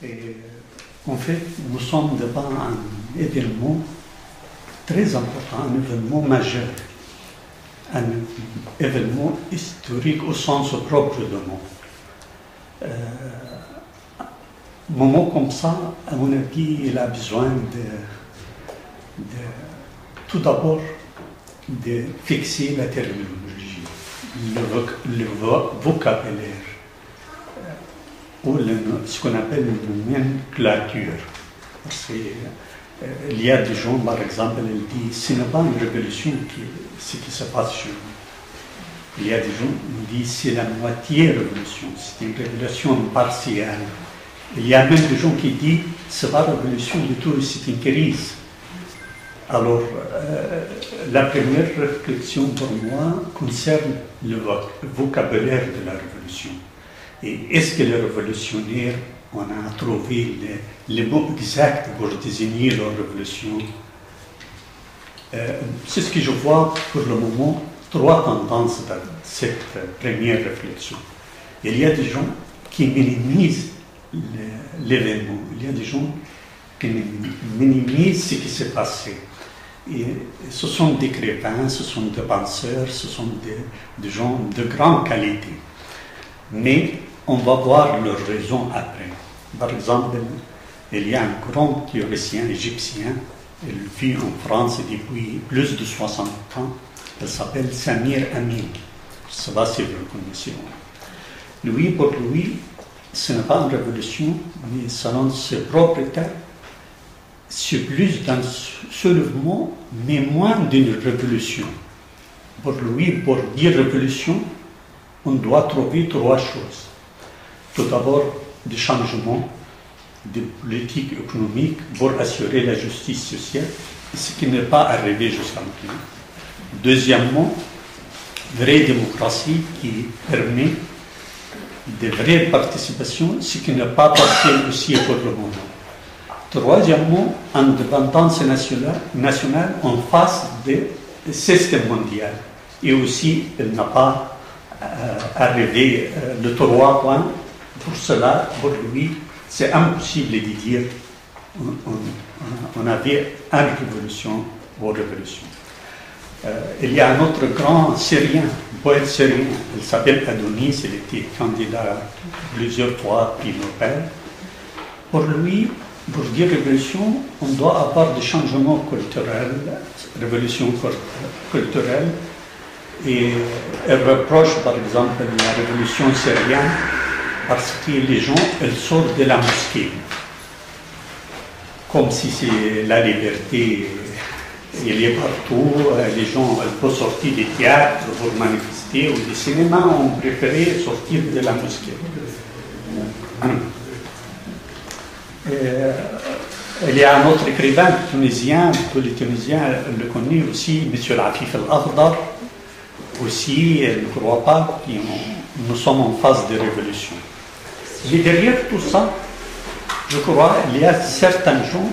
Et en fait, nous sommes devant un événement très important, un événement majeur, un événement historique au sens propre du mot. Un moment comme ça, à mon avis, il a besoin tout d'abord de fixer la terminologie, le vocabulaire, ou ce qu'on appelle une nomenclature. Parce qu'il y a des gens, par exemple, ils disent ce n'est pas une révolution ce qui se passe chez nous. Il y a des gens qui disent c'est la moitié révolution, c'est une révolution partielle. Il y a même des gens qui disent ce n'est pas une révolution du tout, c'est une crise. Alors, la première réflexion pour moi concerne le vocabulaire de la révolution. Et est-ce que les révolutionnaires, on a trouvé les mots exacts pour désigner leur révolution? C'est ce que je vois pour le moment, trois tendances dans cette première réflexion. Il y a des gens qui minimisent l'événement, il y a des gens qui minimisent ce qui s'est passé. Et ce sont des écrivains, ce sont des penseurs, ce sont des gens de grande qualité. Mais on va voir leurs raisons après. Par exemple, il y a un grand théoricien égyptien, il vit en France depuis plus de 60 ans, il s'appelle Samir Amin. Je ne sais pas si vous le connaissez. Lui, pour lui, ce n'est pas une révolution, mais selon ses propres termes, c'est plus d'un soulèvement, mais moins d'une révolution. Pour lui, pour dire révolution, on doit trouver trois choses. Tout d'abord, des changements de politique économique pour assurer la justice sociale, ce qui n'est pas arrivé jusqu'à maintenant. Deuxièmement, vraie démocratie qui permet de vraies participations, ce qui n'est pas passé aussi pour le moment. Troisièmement, indépendance nationale en face du système mondial. Et aussi, elle n'a pas arrivé le 3 points. Pour cela, pour lui, c'est impossible de dire on avait une révolution ou révolution. Il y a un autre grand Syrien, poète syrien, il s'appelle Adonis, il était candidat plusieurs fois prix Nobel. Pour lui, pour dire révolution, on doit avoir des changements culturels, révolution culturelle, et elle reproche par exemple la révolution syrienne parce que les gens, ils sortent de la mosquée, comme si c'est la liberté, il y a partout, les gens peuvent sortir des théâtres pour manifester ou des cinémas, ont préféré sortir de la mosquée. Il y a un autre écrivain tunisien, tous les Tunisiens le connaissent aussi, M. Afif Al-Akhdar, aussi, il ne croit pas que nous sommes en phase de révolution. Mais derrière tout ça, je crois qu'il y a certains gens,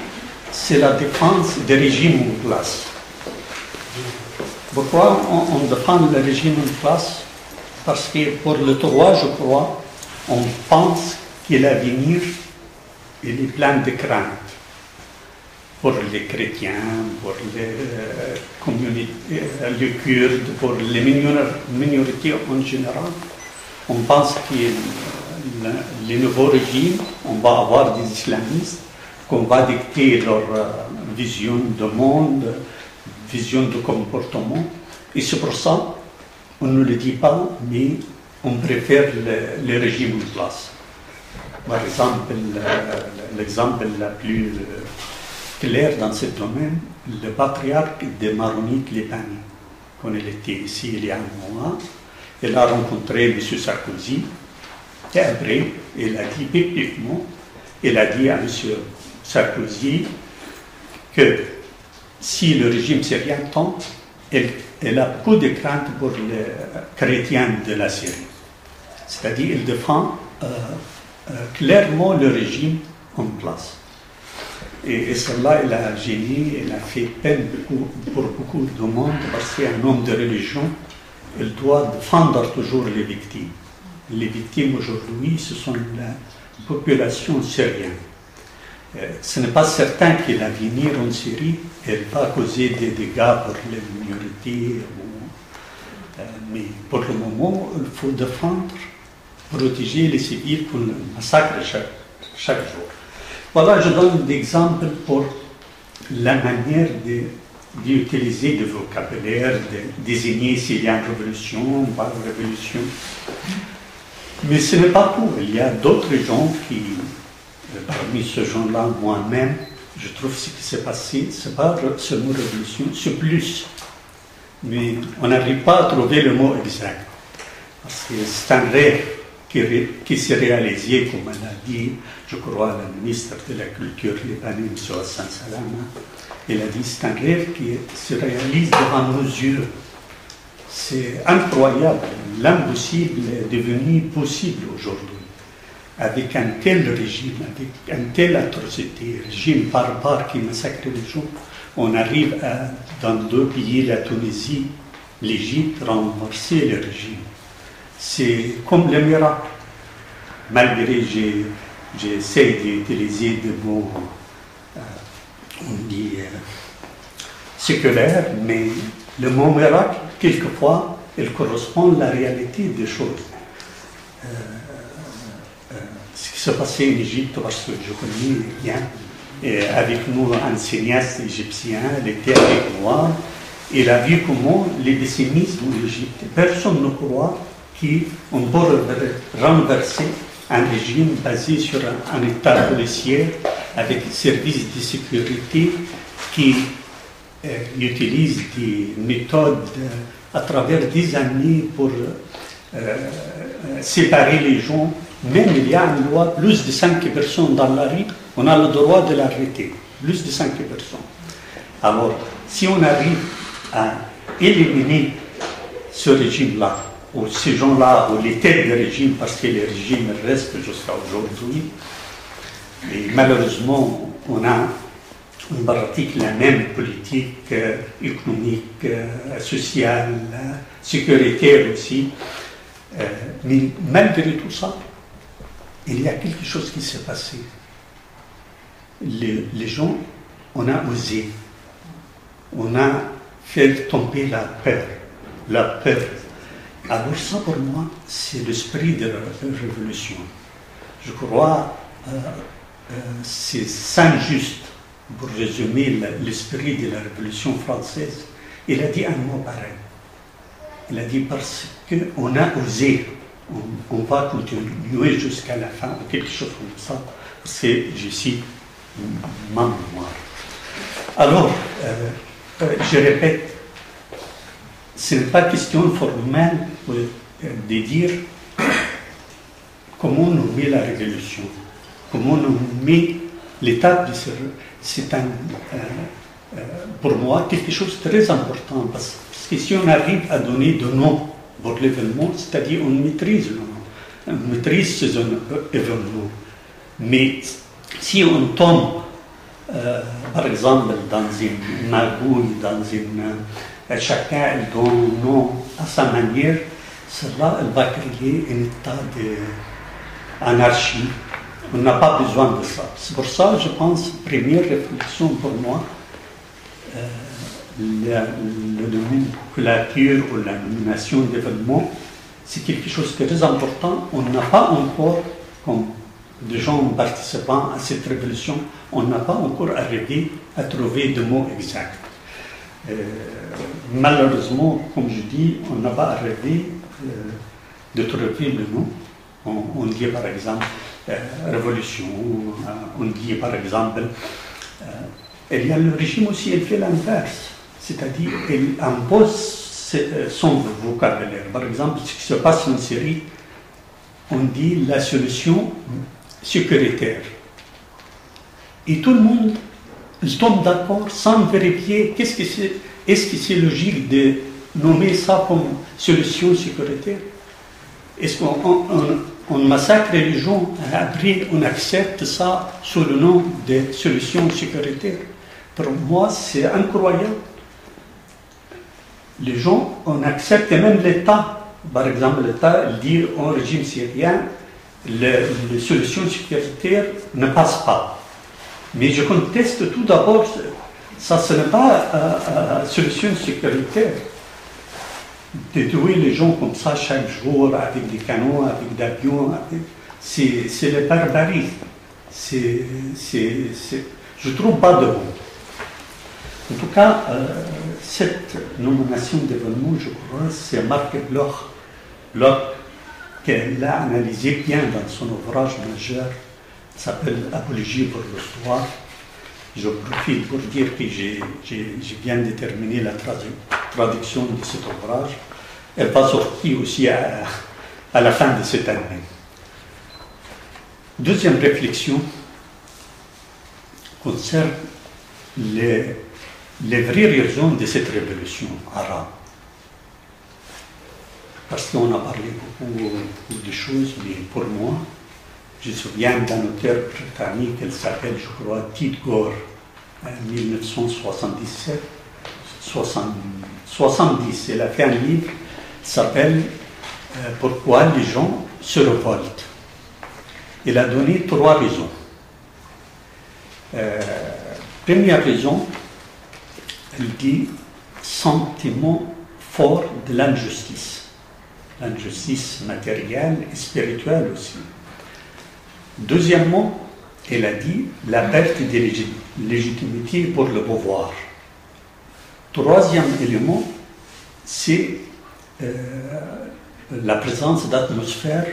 c'est la défense des régimes en place. Pourquoi on défend le régime en place? Parce que pour le 3, je crois, on pense que l'avenir il est plein de craintes pour les chrétiens, pour les communautés, les Kurdes, pour les minorités en général. On pense que les nouveaux régimes, on va avoir des islamistes, qu'on va dicter leur vision du monde, vision de comportement. Et c'est pour ça qu'on ne le dit pas, mais on préfère les régimes en place. Par exemple, l'exemple le plus clair dans ce domaine, le patriarche des Maronites libanais. Quand il était ici il y a un mois, il a rencontré M. Sarkozy, et après, il a dit publiquement, il a dit à M. Sarkozy que si le régime syrien tombe, il a beaucoup de craintes pour les chrétiens de la Syrie. C'est-à-dire, il défend clairement le régime en place. Et cela, il a gêné, il a fait peine pour beaucoup de monde, parce qu'un homme de religion, il doit défendre toujours les victimes. Les victimes aujourd'hui, ce sont population syrienne. Ce n'est pas certain que l'avenir en Syrie elle va causer des dégâts pour les minorités, mais pour le moment, il faut défendre, protéger les civils qu'on massacre chaque jour. Voilà, je donne des exemples pour la manière d'utiliser le vocabulaire, de désigner s'il y a une révolution, pas une révolution. Mais ce n'est pas tout. Il y a d'autres gens qui, parmi ces gens-là, moi-même, je trouve ce qui s'est passé, ce n'est pas seulement révolution, c'est plus. Mais on n'arrive pas à trouver le mot exact. Parce que c'est un rêve qui s'est réalisé, comme elle a dit, je crois, la ministre de la Culture libanais, M. Hassan Salama. Elle a dit c'est un rêve qui se réalise devant nos yeux. C'est incroyable. L'impossible est devenu possible aujourd'hui. Avec un tel régime, avec une telle atrocité, régime barbare qui massacre les gens, on arrive dans deux pays, la Tunisie, l'Égypte, renverser le régime. C'est comme le miracle. Malgré j'essaie d'utiliser des mots, on dit, séculaires, mais le mot miracle, quelquefois, il correspond à la réalité des choses. Ce qui s'est passé en Égypte, parce que je connais bien, et avec nous un cinéaste égyptien, il était avec moi, il a vu comment les décennistes en Égypte, personne ne croit qu'on peut renverser un régime basé sur un État policier avec des services de sécurité qui utilisent des méthodes à travers des années pour séparer les gens. Même il y a une loi, plus de 5 personnes dans la rue, on a le droit de l'arrêter. Plus de 5 personnes. Alors, si on arrive à éliminer ce régime-là, ou ces gens-là, ou les têtes de régime, parce que les régimes restent jusqu'à aujourd'hui, et malheureusement, on a on pratique la même politique économique, sociale, sécuritaire aussi. Mais malgré tout ça, il y a quelque chose qui s'est passé. Les gens, on a osé. On a fait tomber la peur. La peur. Alors ça, pour moi, c'est l'esprit de la révolution. Je crois c'est Saint-Just, pour résumer l'esprit de la Révolution française. Il a dit un mot pareil. Il a dit parce qu'on a osé, on va continuer jusqu'à la fin, ou quelque chose comme ça. C'est, je cite, ma mémoire. Alors, je répète, ce n'est pas question formelle de dire comment on met la révolution, comment on met l'étape de ce... C'est pour moi quelque chose de très important, parce que si on arrive à donner de nom pour l'événement, c'est-à-dire on maîtrise le nom, on maîtrise ces événements. Mais si on tombe, par exemple, dans une magouille, dans une... chacun donne un nom à sa manière, cela va créer un état d'anarchie. On n'a pas besoin de ça. C'est pour ça, je pense, première réflexion pour moi, le nomenclature ou la nomination d'événements, c'est quelque chose de très important. On n'a pas encore, comme des gens participant à cette révolution, on n'a pas encore arrivé à trouver de mots exacts. Malheureusement, comme je dis, on n'a pas arrivé de trouver le nom. On dit par exemple révolution, on dit par exemple, il y a le régime aussi, il fait l'inverse, c'est-à-dire il impose son vocabulaire. Par exemple, ce qui se passe en Syrie, on dit la solution sécuritaire. Et tout le monde il tombe d'accord sans vérifier est-ce que c'est logique de nommer ça comme solution sécuritaire. Est-ce qu'on massacre les gens et après on accepte ça sous le nom de solution sécuritaire? Pour moi, c'est incroyable. Les gens, on accepte même l'État. Par exemple, l'État dit au régime syrien, les solutions sécuritaires ne passent pas. Mais je conteste tout d'abord, ça ce n'est pas solution sécuritaire. De tuer les gens comme ça chaque jour avec des canons, avec des avions, c'est le barbarie. Je trouve pas de bon. En tout cas, cette nomination d'événement, je crois, c'est Marc Bloch qu'elle a analysé bien dans son ouvrage majeur, qui s'appelle Apologie pour l'histoire. Je profite pour dire que je viens de terminer la traduction de cet ouvrage. Elle va sortir aussi à la fin de cette année. Deuxième réflexion concerne les vraies raisons de cette révolution arabe. Parce qu'on a parlé beaucoup de choses, mais pour moi, je me souviens d'un auteur britannique, elle s'appelle, je crois, Tite Gore, en 1977, 70. Elle a fait un livre qui s'appelle Pourquoi les gens se révoltent. Elle a donné 3 raisons. Première raison, elle dit sentiment fort de l'injustice. L'injustice matérielle et spirituelle aussi. Deuxièmement, elle a dit la perte de légitimité pour le pouvoir. Troisième élément, c'est la présence d'atmosphère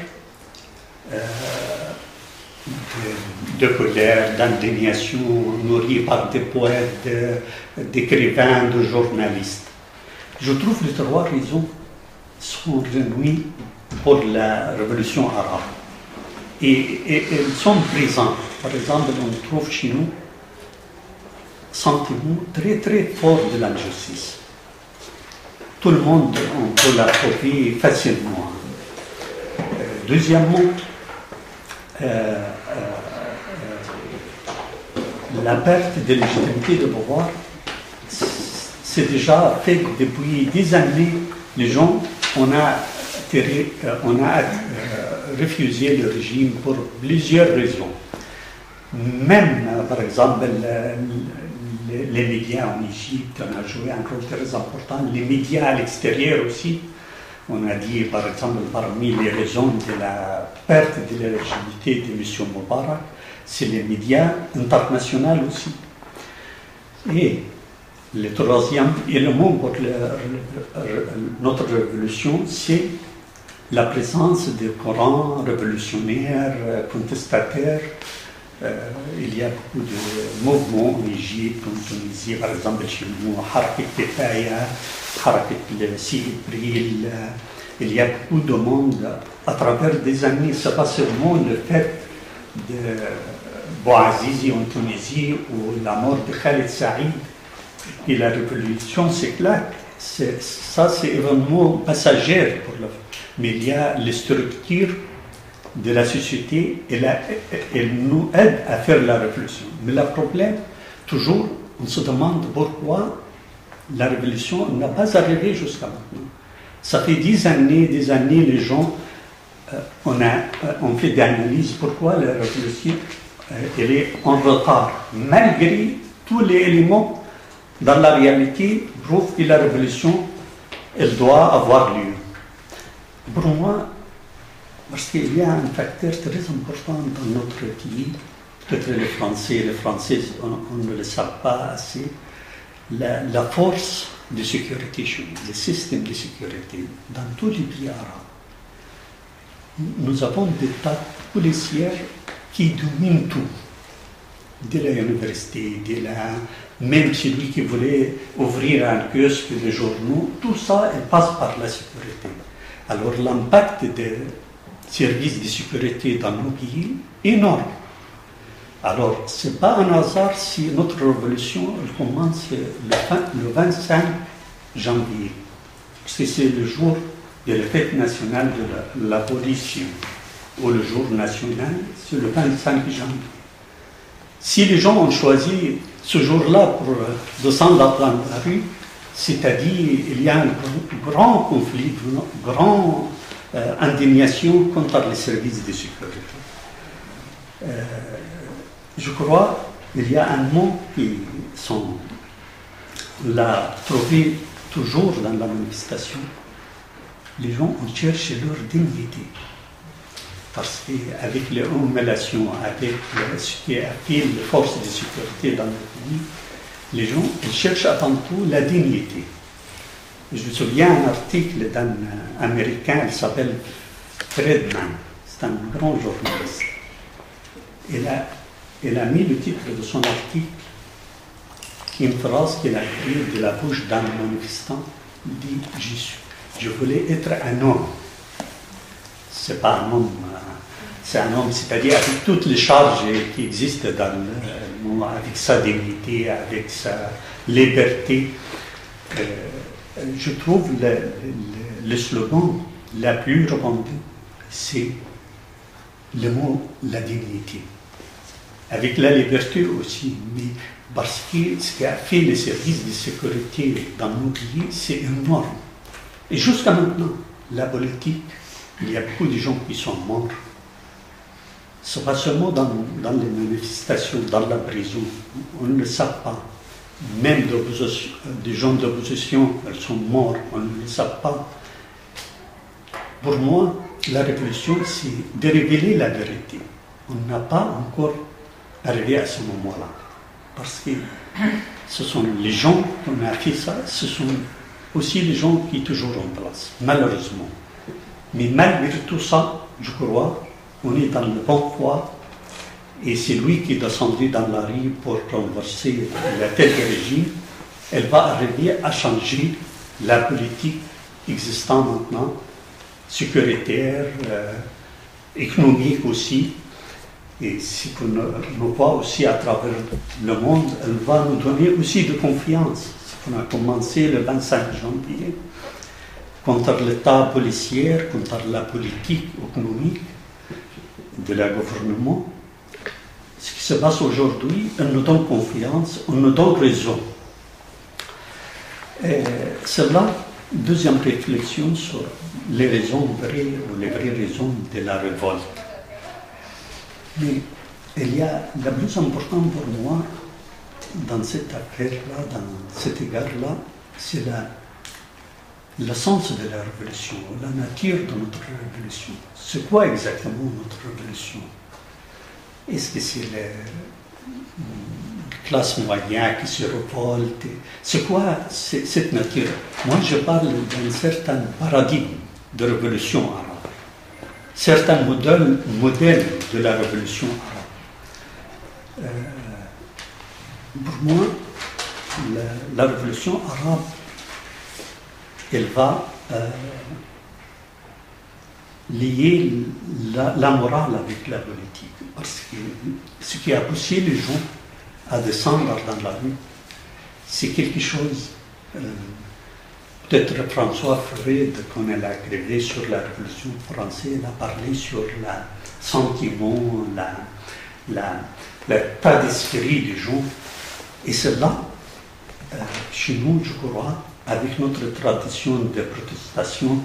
de colère, d'indignation nourrie par des poètes, d'écrivains, de journalistes. Je trouve les 3 raisons sont réunies pour la révolution arabe. Et elles sont présentes. Par exemple, on trouve chez nous un sentiment très très fort de l'injustice. Tout le monde on peut la trouver facilement. Deuxièmement, la perte de légitimité de pouvoir, c'est déjà fait depuis des années. Les gens, on a refusé le régime pour plusieurs raisons. Même, par exemple, les médias en Égypte, on a joué un rôle très important. Les médias à l'extérieur aussi. On a dit, par exemple, parmi les raisons de la perte de la légitimité de M. Moubarak, c'est les médias internationaux aussi. Et le troisième élément pour notre révolution, c'est la présence de courants révolutionnaires, contestataires. Il y a beaucoup de mouvements en Égypte, en Tunisie, par exemple chez nous, Harakat Kifaya, Harakat Sibril. Il y a beaucoup de monde à travers des années. Ce n'est pas seulement le fait de Bouazizi en Tunisie ou la mort de Khaled Saïd et la révolution s'éclate. Ça, c'est événement passager pour le. Mais il y a les structures de la société, elle nous aide à faire la révolution. Mais le problème, toujours, on se demande pourquoi la révolution n'a pas arrivé jusqu'à maintenant. Ça fait des années, les gens, on fait des analyses pourquoi la révolution elle est en retard, malgré tous les éléments dans la réalité prouvent que la révolution, elle doit avoir lieu. Pour moi, parce qu'il y a un facteur très important dans notre pays, peut-être les Français, on ne le sait pas assez, la force de sécurité chez nous, le système de sécurité dans tous les pays arabes. Nous avons des tas policiers qui dominent tout, de l'université, même celui qui voulait ouvrir un kiosque de journaux, tout ça, il passe par la sécurité. Alors l'impact des services de sécurité dans nos pays est énorme. Alors, ce n'est pas un hasard si notre révolution elle commence le 25 janvier, parce que c'est le jour de la fête nationale de l'abolition, ou le jour national, c'est le 25 janvier. Si les gens ont choisi ce jour-là pour descendre dans la rue, c'est-à-dire il y a un grand conflit, indignation contre les services de sécurité. Je crois qu'il y a un mot qui on l'a trouvé toujours dans la manifestation. Les gens ont cherché leur dignité. Parce qu'avec les humiliations, avec ce qui a fait les forces de sécurité dans le pays, les gens ils cherchent avant tout la dignité. Je me souviens d'un article d'un Américain, il s'appelle Friedman, c'est un grand journaliste. Il a mis le titre de son article, une phrase qu'il a prise de la bouche d'un manifestant, il dit « Je voulais être un homme ». C'est pas un homme, c'est un homme, c'est-à-dire avec toutes les charges qui existent dans le monde, avec sa dignité, avec sa liberté. Je trouve le slogan la plus répandu, c'est le mot la dignité. Avec la liberté aussi, mais parce que ce qui a fait les services de sécurité dans nos pays, c'est énorme. Et jusqu'à maintenant, la politique, il y a beaucoup de gens qui sont morts. Ce n'est pas seulement dans les manifestations, dans la prison, on ne le sait pas. Même des gens d'opposition, elles sont morts, on ne le sait pas. Pour moi, la révolution, c'est de révéler la vérité. On n'a pas encore arrivé à ce moment-là. Parce que ce sont les gens qui ont fait ça, ce sont aussi les gens qui sont toujours en place, malheureusement. Mais malgré tout ça, je crois, on est dans le bon foi et c'est lui qui est descendu dans la rue pour renverser la tête du régime. Elle va arriver à changer la politique existante maintenant, sécuritaire, économique aussi. Et ce qu'on voit aussi à travers le monde, elle va nous donner aussi de confiance. Ce qu'on a commencé le 25 janvier. Contre l'État policier, contre la politique économique de la gouvernement. Ce qui se passe aujourd'hui, on nous donne confiance, on nous donne raison. C'est là, deuxième réflexion sur les raisons vraies ou les vraies raisons de la révolte. Mais il y a la plus importante pour moi dans cette affaire-là, dans cet égard-là, c'est le sens de la révolution, la nature de notre révolution. C'est quoi exactement notre révolution? Est-ce que c'est la classe moyenne qui se révolte? C'est quoi cette nature? Moi, je parle d'un certain paradigme de révolution arabe, certains modèles de la révolution arabe. Pour moi, la révolution arabe, elle va lier la morale avec la politique. Parce que ce qui a poussé les gens à descendre dans la rue, c'est quelque chose. Peut-être François Freud, quand elle a écrit sur la Révolution française, elle a parlé sur le sentiment, l'état d'esprit des gens. Et cela, chez nous, je crois, avec notre tradition de protestation,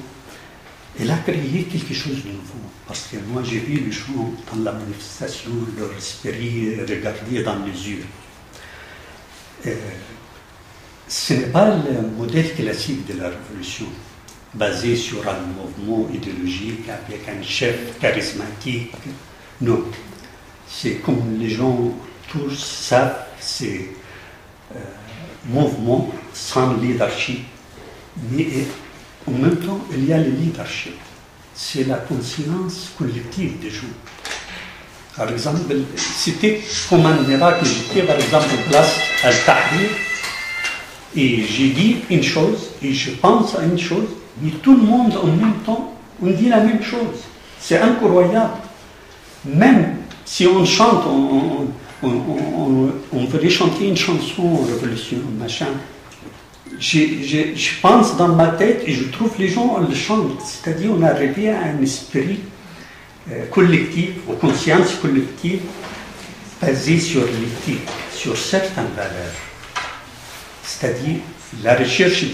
elle a créé quelque chose de nouveau. Parce que moi, j'ai vu les gens dans la manifestation, leur esprit regarder dans les yeux. Ce n'est pas le modèle classique de la révolution, basé sur un mouvement idéologique avec un chef charismatique. Non. C'est comme les gens tous savent, c'est mouvement sans leadership, mais en même temps, il y a le leadership. C'est la conscience collective des gens. Par exemple, c'était comme un miracle. J'étais par exemple en place à Tahrir et j'ai dit une chose et je pense à une chose, mais tout le monde en même temps, on dit la même chose. C'est incroyable. Même si on chante, on veut chanter une chanson révolution, machin. Je pense dans ma tête et je trouve les gens le chantent. C'est-à-dire on est arrivé à un esprit collectif, aux consciences collectives basées sur l'éthique, sur certaines valeurs. C'est-à-dire la recherche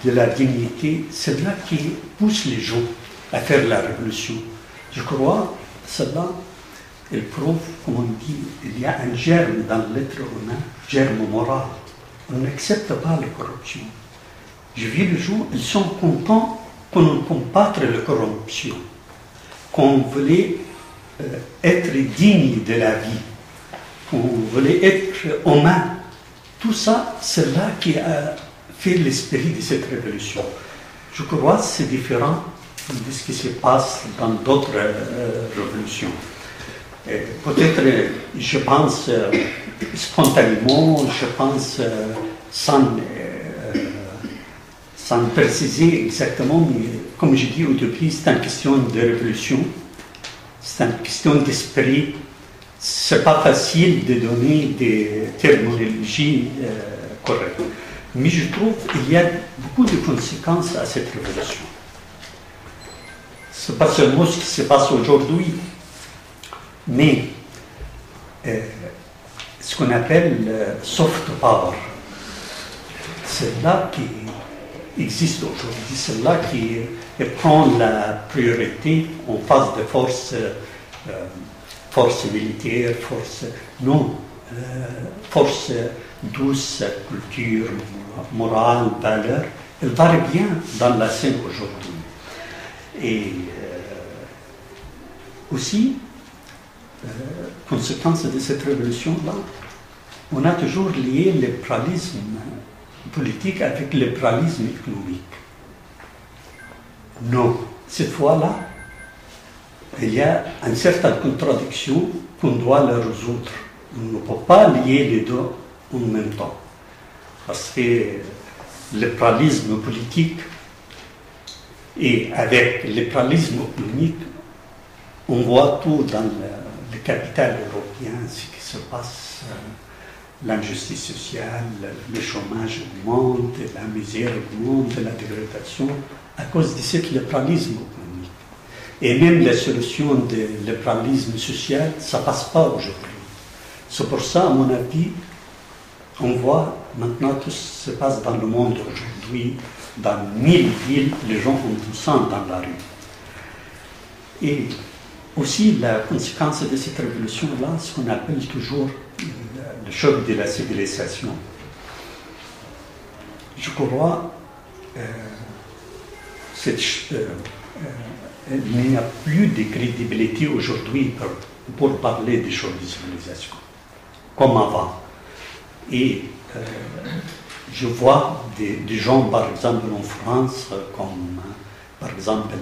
de la dignité, c'est là qui pousse les gens à faire la révolution. Je crois cela, elle prouve, comme on dit, il y a un germe dans l'être humain, germe moral. On n'accepte pas la corruption. Je vis les gens, ils sont contents qu'on combattre la corruption, qu'on voulait être digne de la vie, qu'on voulait être humain. Tout ça, c'est là qui a fait l'esprit de cette révolution. Je crois que c'est différent de ce qui se passe dans d'autres révolutions. Peut-être, je pense spontanément, je pense sans préciser exactement, mais comme je dis au début, c'est une question de révolution, c'est une question d'esprit. C'est pas facile de donner des terminologies correctes. Mais je trouve qu'il y a beaucoup de conséquences à cette révolution. Ce n'est pas seulement ce qui se passe aujourd'hui, mais ce qu'on appelle soft power, c'est là qui existe aujourd'hui, c'est là qui prend la priorité en face de forces militaires, force douce, culture, morale, valeur. Elle varie bien dans la scène aujourd'hui. Et aussi, conséquence de cette révolution-là, on a toujours lié le pluralisme politique avec le pluralisme économique. Non, cette fois-là, il y a une certaine contradiction qu'on doit la résoudre. On ne peut pas lier les deux en même temps. Parce que le pluralisme politique et avec le pluralisme économique, on voit tout dans le capital européen, ce qui se passe, l'injustice sociale, le chômage augmente, la misère augmente, la dégradation, à cause de ce pluralisme économique. Et même la solution du pluralisme social, ça ne passe pas aujourd'hui. C'est pour ça, à mon avis, on voit maintenant tout ce qui se passe dans le monde aujourd'hui, dans 1000 villes, les gens ont tout ça dans la rue. Et aussi, la conséquence de cette révolution-là, ce qu'on appelle toujours le choc de la civilisation. Je crois il n'y a plus de crédibilité aujourd'hui pour parler des chocs de civilisation, comme avant. Et je vois des gens, par exemple en France, comme par exemple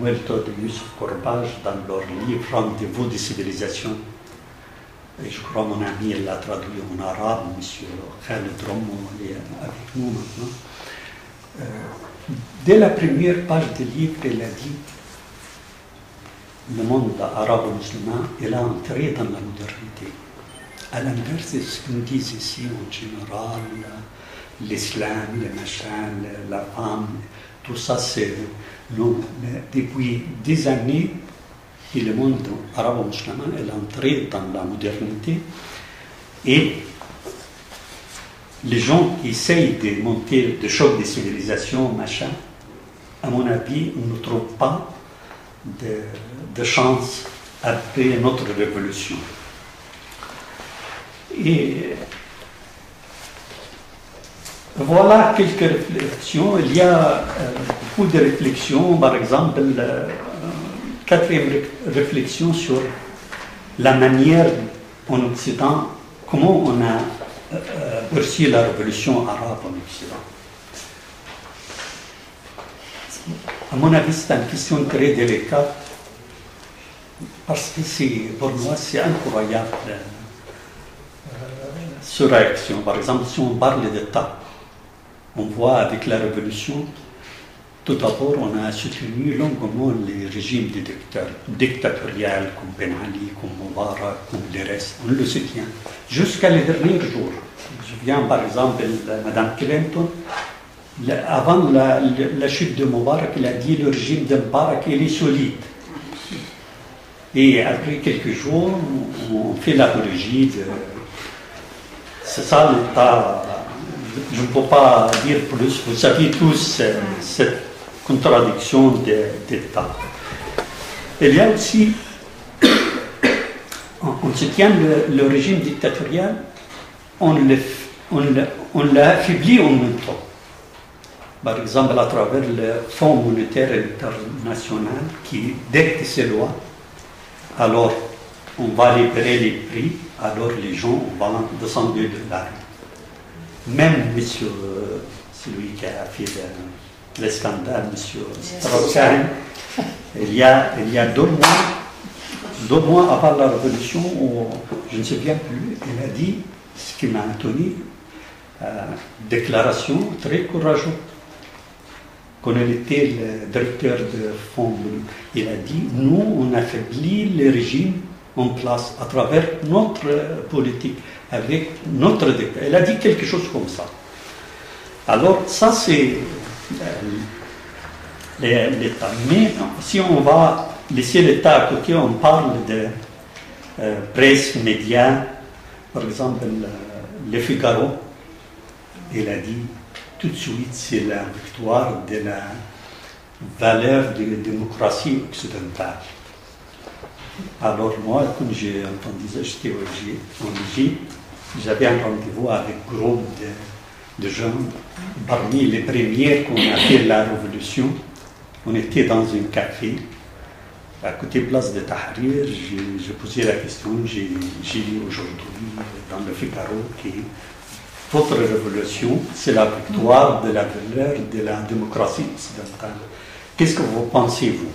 Huerta de Youssef Korbaj, dans leur livre Rendez-vous des civilisations. Et je crois mon ami l'a traduit en arabe, M. Khaled Romo est avec nous maintenant. Dès la première page du livre, il a dit le monde arabo-musulman est entré dans la modernité. À l'inverse de ce qu'on dit ici en général, l'islam, les machins, la femme, tout ça c'est non. Mais depuis des années, le monde arabo-musulman est entré dans la modernité et les gens qui essayent de monter des chocs de civilisation, machin, à mon avis, on ne trouve pas de chance après notre révolution. Et voilà quelques réflexions. Il y a beaucoup de réflexions, par exemple, quatrième réflexion sur la manière en Occident, comment on a perçu la révolution arabe en Occident. À mon avis, c'est une question très délicate, parce que pour moi, c'est incroyable cette réaction. Par exemple, si on parle d'État, on voit avec la révolution, tout d'abord, on a soutenu longuement les régimes dictatoriaux comme Ben Ali, comme Moubarak, comme les restes. On le soutient jusqu'à les derniers jours. Je viens par exemple de Mme Clinton. Avant la chute de Moubarak, il a dit le régime de Moubarak il est solide. Et après quelques jours, on fait l'apologie de. C'est ça l'état. Je ne peux pas dire plus. Vous savez tous contradiction d'État. Il y a aussi, on se tient le régime dictatorial, on l'a affaibli en même temps. Par exemple, à travers le Fonds monétaire international qui dicte ces lois, alors on va libérer les prix, alors les gens vont descendre de l'argent. Même monsieur, celui qui a fait le scandale, monsieur Strauss-Kahn, il y a 2 mois avant la Révolution, je ne sais bien plus, il a dit, ce qui m'a étonné, déclaration très courageuse. Quand il était le directeur de fonds, il a dit, nous, on affaiblit les régimes en place à travers notre politique, avec notre décret. Il a dit quelque chose comme ça. Alors, ça, c'est l'État. Mais si on va laisser l'État à côté, on parle de presse, médias, par exemple, Le Figaro, il a dit tout de suite, c'est la victoire de la valeur de la démocratie occidentale. Alors moi, quand j'ai entendu ça, j'étais en Égypte, j'avais un rendez-vous avec un groupe de gens, parmi les premiers qu'on a fait la révolution. On était dans un café, à côté place de Tahrir, j'ai posé la question, j'ai lu aujourd'hui dans le Figaro que votre révolution, c'est la victoire de la valeur de la démocratie occidentale. Qu'est-ce que vous pensez, vous?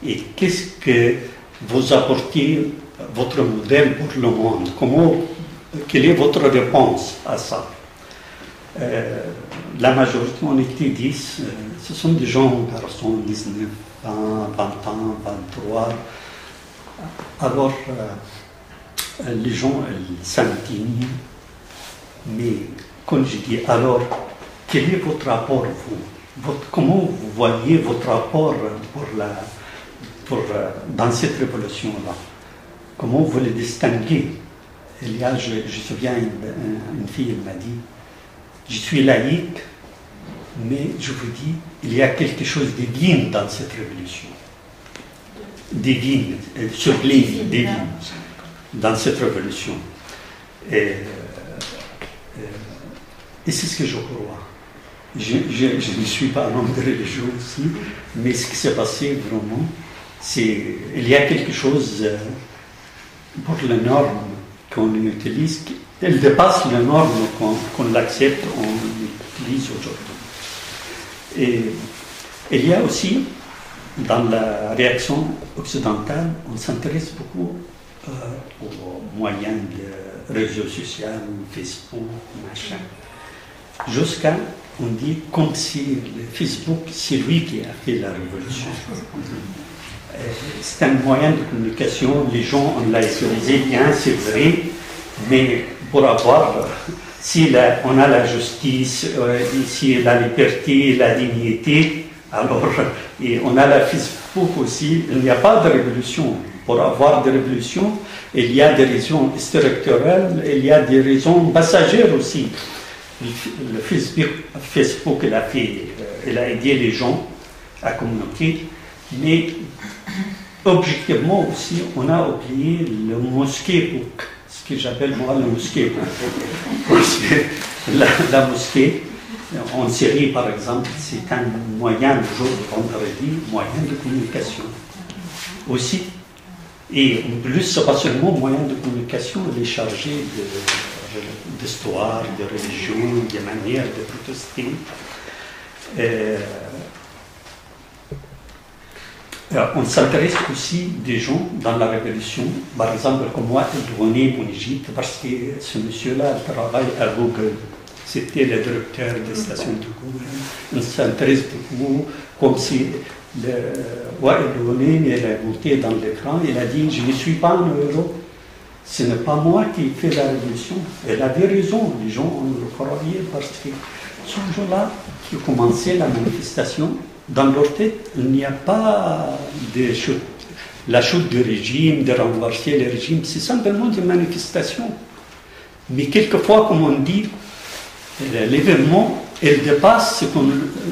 Et qu'est-ce que vous apportez, votre modèle pour le monde? Quelle est votre réponse à ça? La majorité, on était 10, ce sont des gens, garçons, 19 ans, 20 ans, 23. Alors, les gens s'indignent. Mais, comme je dis, alors, quel est votre rapport, vous? Comment vous voyez votre rapport dans cette révolution-là? Comment vous le distinguez? Il y a, je me souviens, une fille, elle m'a dit, je suis laïque, mais je vous dis, il y a quelque chose de divin dans cette révolution. Divine, sublime, divine, dans cette révolution. Et c'est ce que je crois. Je ne suis pas un homme de religion aussi, mais ce qui s'est passé vraiment, c'est il y a quelque chose pour les normes qu'on utilise, elle dépasse les normes qu'on l'accepte, on l'utilise aujourd'hui. Et il y a aussi, dans la réaction occidentale, on s'intéresse beaucoup aux moyens de réseaux sociaux, Facebook, machin. Jusqu'à, on dit, comme si le Facebook, c'est lui qui a fait la révolution. C'est un moyen de communication, les gens, on l'a utilisé bien, c'est vrai, mais pour avoir, si on a la justice, si la liberté, la dignité, alors, et on a la Facebook aussi, il n'y a pas de révolution. Pour avoir des révolutions, il y a des raisons structurelles, il y a des raisons passagères aussi. Le Facebook, il a aidé les gens à communiquer, mais objectivement aussi, on a oublié le mosquée-book, ce que j'appelle moi le mosquée-book. Parce que la mosquée, en Syrie par exemple, c'est un moyen, le jour de vendredi, moyen de communication aussi. Et en plus, ce n'est pas seulement moyen de communication, il est chargé d'histoire, de religion, de manière de protester. On s'intéresse aussi des gens dans la révolution, par exemple comme moi, René en Égypte, parce que ce monsieur-là travaille à Google. C'était le directeur des stations de Google. On s'intéresse beaucoup, comme si René il est monté dans l'écran, il a dit « Je ne suis pas un héros, ce n'est pas moi qui ai fait la révolution ». Elle avait raison, les gens le croyaient parce que ce jour-là, qui commençait la manifestation, dans leur tête, il n'y a pas de chute, la chute du régime, de renverser le régime, c'est simplement des manifestations. Mais quelquefois, comme on dit, l'événement, il dépasse ce qu'on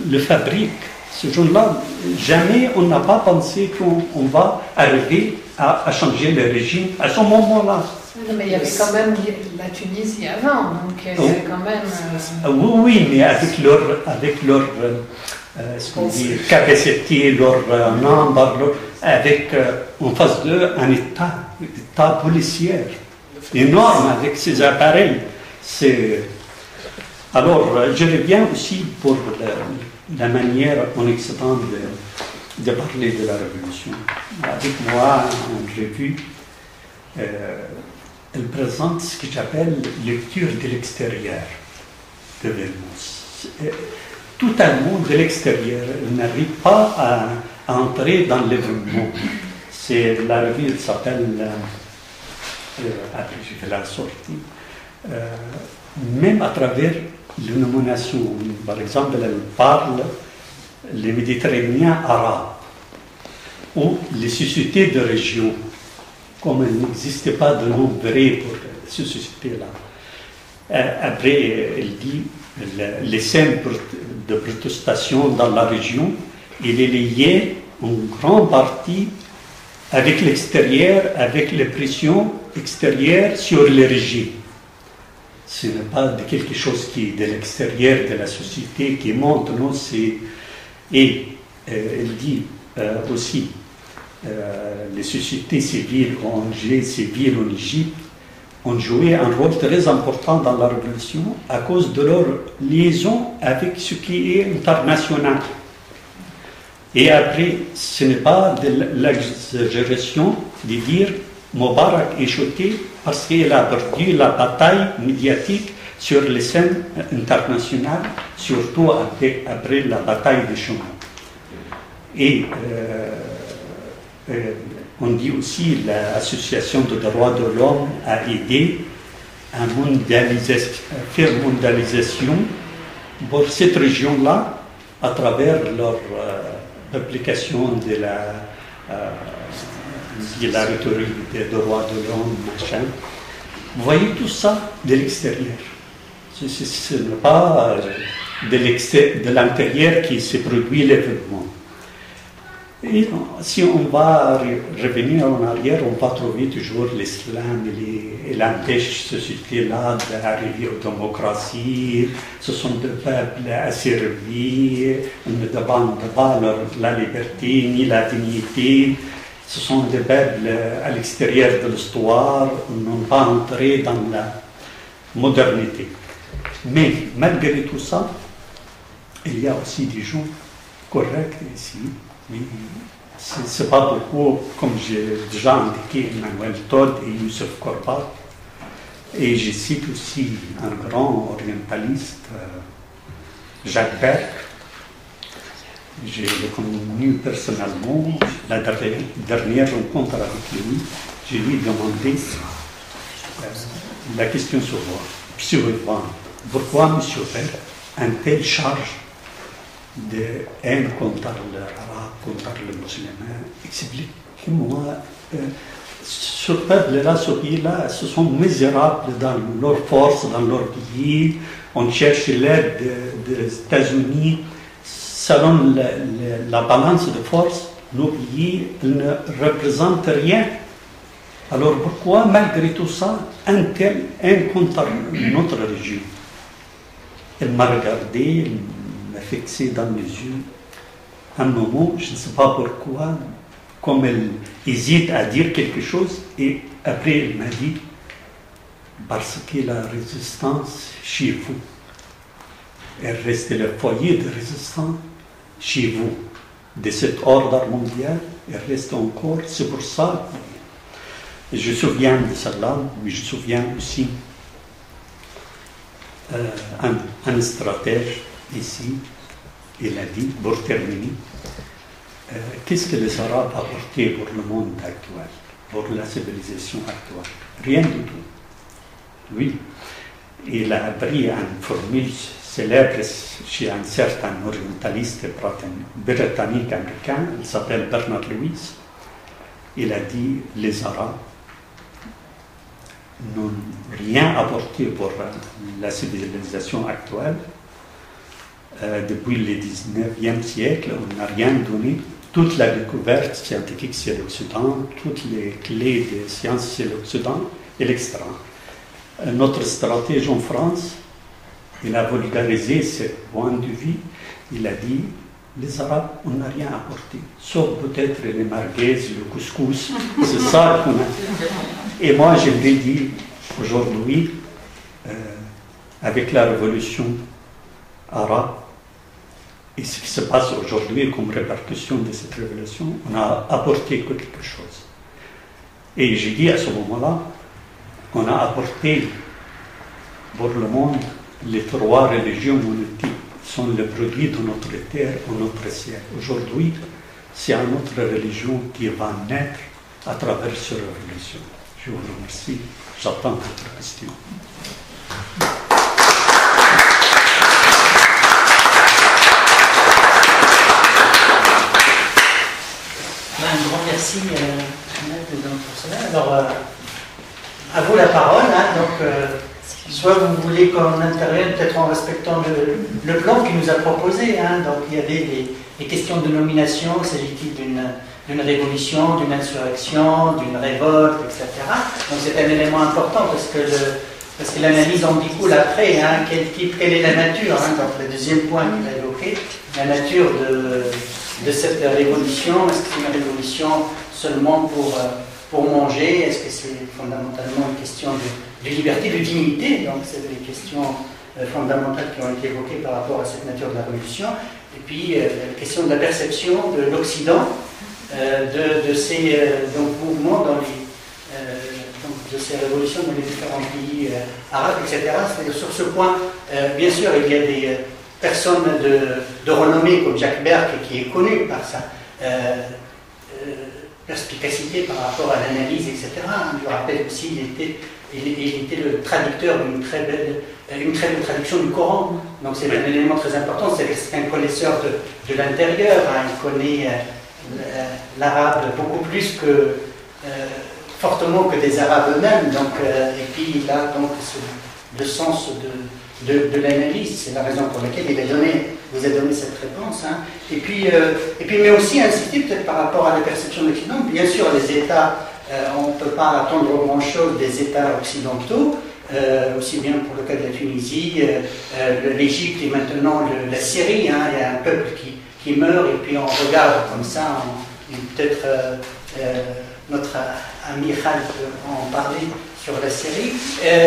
le fabrique. Ce jour-là, jamais on n'a pas pensé qu'on va arriver à changer le régime à ce moment-là. Non, mais il y avait quand même la Tunisie avant, donc il y avait quand même... Oui, mais avec leur capacité, leur nombre, avec en face d'eux un état policier énorme avec ses appareils. Alors, je reviens aussi pour la manière en Occident de parler de la Révolution. Avec moi, en revue, elle présente ce que j'appelle lecture de l'extérieur de Vermont. Tout un monde de l'extérieur n'arrive pas à entrer dans l'événement. C'est la revue, elle s'appelle, après j'ai fait la sortie, même à travers l'illumination. Par exemple, elle parle les Méditerranéens arabes ou les sociétés de région, comme il n'existait pas de nom vrai pour ces sociétés-là. Après, elle dit les scènes de protestation dans la région, il est lié en grande partie avec l'extérieur, avec les pressions extérieures sur le régime. Ce n'est pas de quelque chose qui est de l'extérieur de la société qui monte, non, c'est... Et elle dit aussi, les sociétés civiles en Égypte ont joué un rôle très important dans la révolution à cause de leur liaison avec ce qui est international. Et après, ce n'est pas de l'exagération de dire Moubarak est choqué parce qu'il a perdu la bataille médiatique sur les scènes internationales, surtout après la bataille de Chumel. Et on dit aussi l'association de droits de l'homme a aidé à faire mondialisation pour cette région-là à travers leur application de la rhétorique des droits de l'homme, machin. Vous voyez tout ça de l'extérieur. Ce n'est pas de l'intérieur qui se produit l'événement. Et si on va revenir en arrière, on va trouver toujours l'islam et l'empêche société-là d'arriver aux démocraties. Ce sont des peuples asservis, on ne demande pas la liberté ni la dignité. Ce sont des peuples à l'extérieur de l'histoire, n'ont pas entré dans la modernité. Mais malgré tout ça, il y a aussi des gens corrects ici. Mais ce n'est pas beaucoup, comme j'ai déjà indiqué, Emmanuel Todd et Youssef Korbat. Et je cite aussi un grand orientaliste, Jacques Berck. Je l'ai connu personnellement. La dernière rencontre avec lui, je lui ai demandé la question suivante. Pourquoi M. Berck a une telle charge de haine contre l'arabe, contre le musulman? Expliquez-moi, ce peuple-là, ce pays-là, ce sont misérables dans leur force, dans leur pays. On cherche l'aide des États-Unis. Selon la balance de force, nos pays ne représentent rien. Alors pourquoi, malgré tout ça, un tel haine contre notre région? Elle m'a regardé, elle m'a fixé dans les yeux. Un moment, je ne sais pas pourquoi, comme elle hésite à dire quelque chose, et après elle m'a dit, parce que la résistance chez vous, elle reste le foyer de résistance chez vous, de cet ordre mondial, elle reste encore, c'est pour ça. Je me souviens de cela, mais je me souviens aussi un stratège ici, il a dit, pour terminer, qu'est-ce que les Arabes apportent pour le monde actuel, pour la civilisation actuelle? Rien du tout. Oui, il a appris une formule célèbre chez un certain orientaliste britannique américain, il s'appelle Bernard Lewis. Il a dit, les Arabes n'ont rien apporté pour la civilisation actuelle. depuis le 19e siècle, on n'a rien donné. Toute la découverte scientifique, c'est l'Occident. Toutes les clés des sciences, c'est l'Occident et l'extra. Notre stratège en France, il a vulgarisé ce point de vue. Il a dit, les Arabes, on n'a rien apporté, sauf peut-être les merguez, le couscous. C'est ça qu'on a. Et moi, j'aimerais dire, aujourd'hui, avec la révolution arabe, et ce qui se passe aujourd'hui comme répercussion de cette révolution, on a apporté quelque chose. Et j'ai dit à ce moment-là, on a apporté pour le monde les 3 religions monothéistes sont le produit de notre terre, de notre ciel. Aujourd'hui, c'est une autre religion qui va naître à travers cette révolution. Je vous remercie. J'attends votre question. Un grand merci pour cela. Alors, à vous la parole. Donc, soit vous voulez qu'on intervienne peut-être en respectant le plan qu'il nous a proposé. Donc, il y avait les questions de nomination. S'agit-il d'une révolution, d'une insurrection, d'une révolte, etc. Donc, c'est un élément important parce que l'analyse en découle après. Quelle est la nature donc, le deuxième point qu'il a évoqué, la nature de cette révolution. Est-ce que c'est une révolution seulement pour manger? Est-ce que c'est fondamentalement une question de liberté, de dignité? Donc, c'est des questions fondamentales qui ont été évoquées par rapport à cette nature de la révolution. Et puis, la question de la perception de l'Occident, de ces mouvements de ces révolutions dans les différents pays arabes, etc. C'est-à-dire, sur ce point, bien sûr, il y a des personne de renommée comme Jacques Berck qui est connu par sa perspicacité par rapport à l'analyse, etc. Je rappelle aussi il était le traducteur d'une très belle traduction du Coran. Donc c'est un élément très important. C'est un connaisseur de l'intérieur. Il connaît l'arabe beaucoup plus fortement que des arabes eux-mêmes. Et puis il a donc le sens de l'analyse, c'est la raison pour laquelle vous a donné cette réponse. Et puis, mais aussi insister peut-être par rapport à la perception de l'Occident. Bien sûr, les États, on ne peut pas attendre grand-chose des États occidentaux, aussi bien pour le cas de la Tunisie, l'Égypte et maintenant la Syrie. Il y a un peuple qui meurt et puis on regarde comme ça, peut-être notre ami Khaled peut en parler sur la Syrie,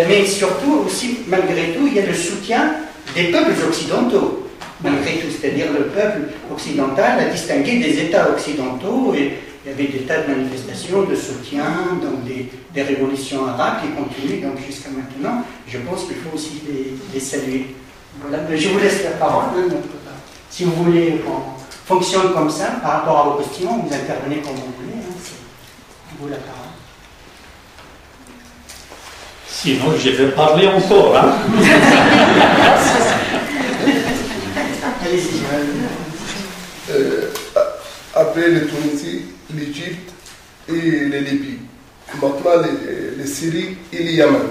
mais surtout aussi, malgré tout, il y a le soutien des peuples occidentaux, malgré tout, c'est-à-dire le peuple occidental a distingué des États occidentaux et il y avait des tas de manifestations de soutien, donc des révolutions arabes qui continuent donc jusqu'à maintenant. Je pense qu'il faut aussi les saluer. Voilà. Je vous laisse la parole. Si vous voulez qu'on fonctionne comme ça, par rapport à vos questions, vous intervenez comme vous voulez. Vous la parole. Sinon, je vais parler encore. Allez-y. Après la Tunisie, l'Égypte et la Libye. Maintenant, les Syrie et le Yémen.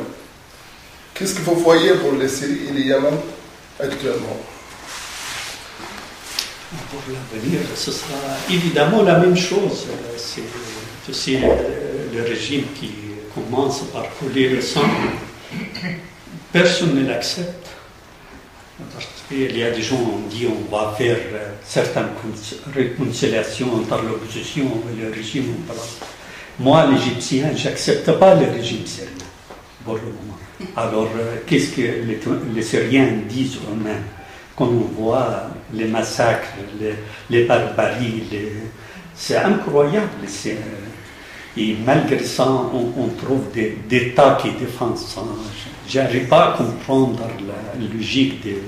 Qu'est-ce qu'il faut voir pour les Syrie et le Yémen actuellement? Pour l'avenir, ce sera évidemment la même chose. C'est le régime qui commence par couler le sang. Personne ne l'accepte. Parce qu'il y a des gens qui dit on va faire certaines réconciliations entre l'opposition et le régime. Moi, l'Égyptien, je n'accepte pas le régime syrien pour le moment. Alors, qu'est-ce que les Syriens disent eux-mêmes? Quand on voit les massacres, les barbaries, c'est incroyable. Et malgré ça, on trouve des tas qui défendent ça. Je n'arrive pas à comprendre la logique des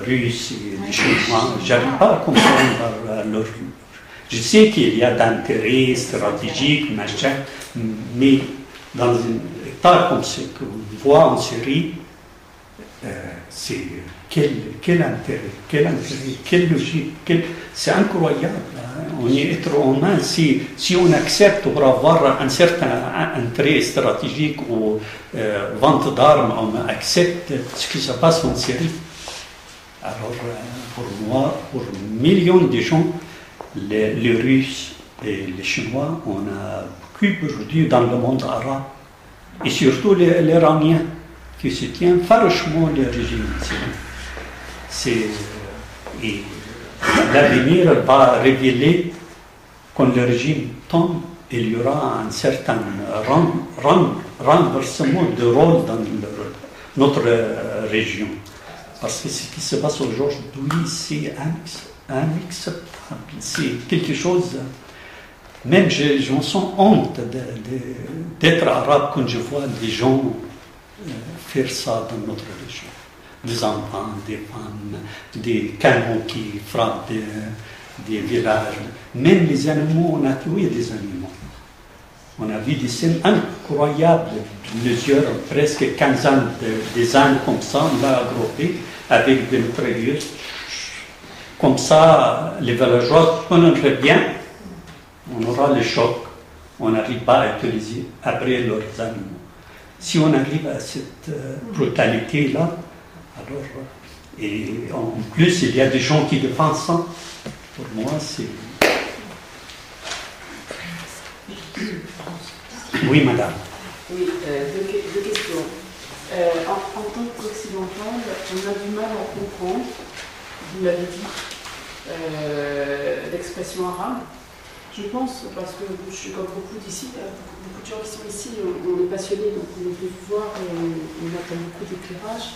Russes et des Chinois. Je n'arrive pas à comprendre leur... Je sais qu'il y a d'intérêts stratégiques, machin, mais dans un état comme ce qu'on voit en Syrie, c'est quel intérêt, quelle logique, c'est incroyable. On est être humain si on accepte pour avoir un certain intérêt stratégique ou vente d'armes, on accepte ce qui se passe en Syrie. Alors, pour moi, pour millions de gens, les Russes et les Chinois, on a beaucoup aujourd'hui dans le monde arabe, et surtout l'Iranien, qui soutient farouchement le régime. Et l'avenir va révéler, quand le régime tombe, il y aura un certain renversement de rôle dans notre région. Parce que ce qui se passe aujourd'hui, c'est inacceptable. C'est quelque chose... Même je me sens honte d'être arabe quand je vois des gens faire ça dans notre région. Des enfants, des femmes, des canons qui frappent des villages. Même les animaux, on a tué des animaux. On a vu des scènes incroyables, plusieurs, presque 15 ans des ânes comme ça, on l'a agrupé avec des mitrailleuses. Comme ça, les villageois connaîtraient bien, on aura le choc, on n'arrive pas à utiliser après leurs animaux. Si on arrive à cette brutalité-là, alors, et en plus, il y a des gens qui défendent ça, pour moi, c'est... Oui, madame. Oui, deux questions. En tant qu'occidental, on a du mal à comprendre, vous l'avez dit, l'expression arabe. Je pense, parce que je suis comme beaucoup d'ici, beaucoup de gens qui sont ici, on est passionnés, donc on est venu vous voir et on attend beaucoup d'éclairage.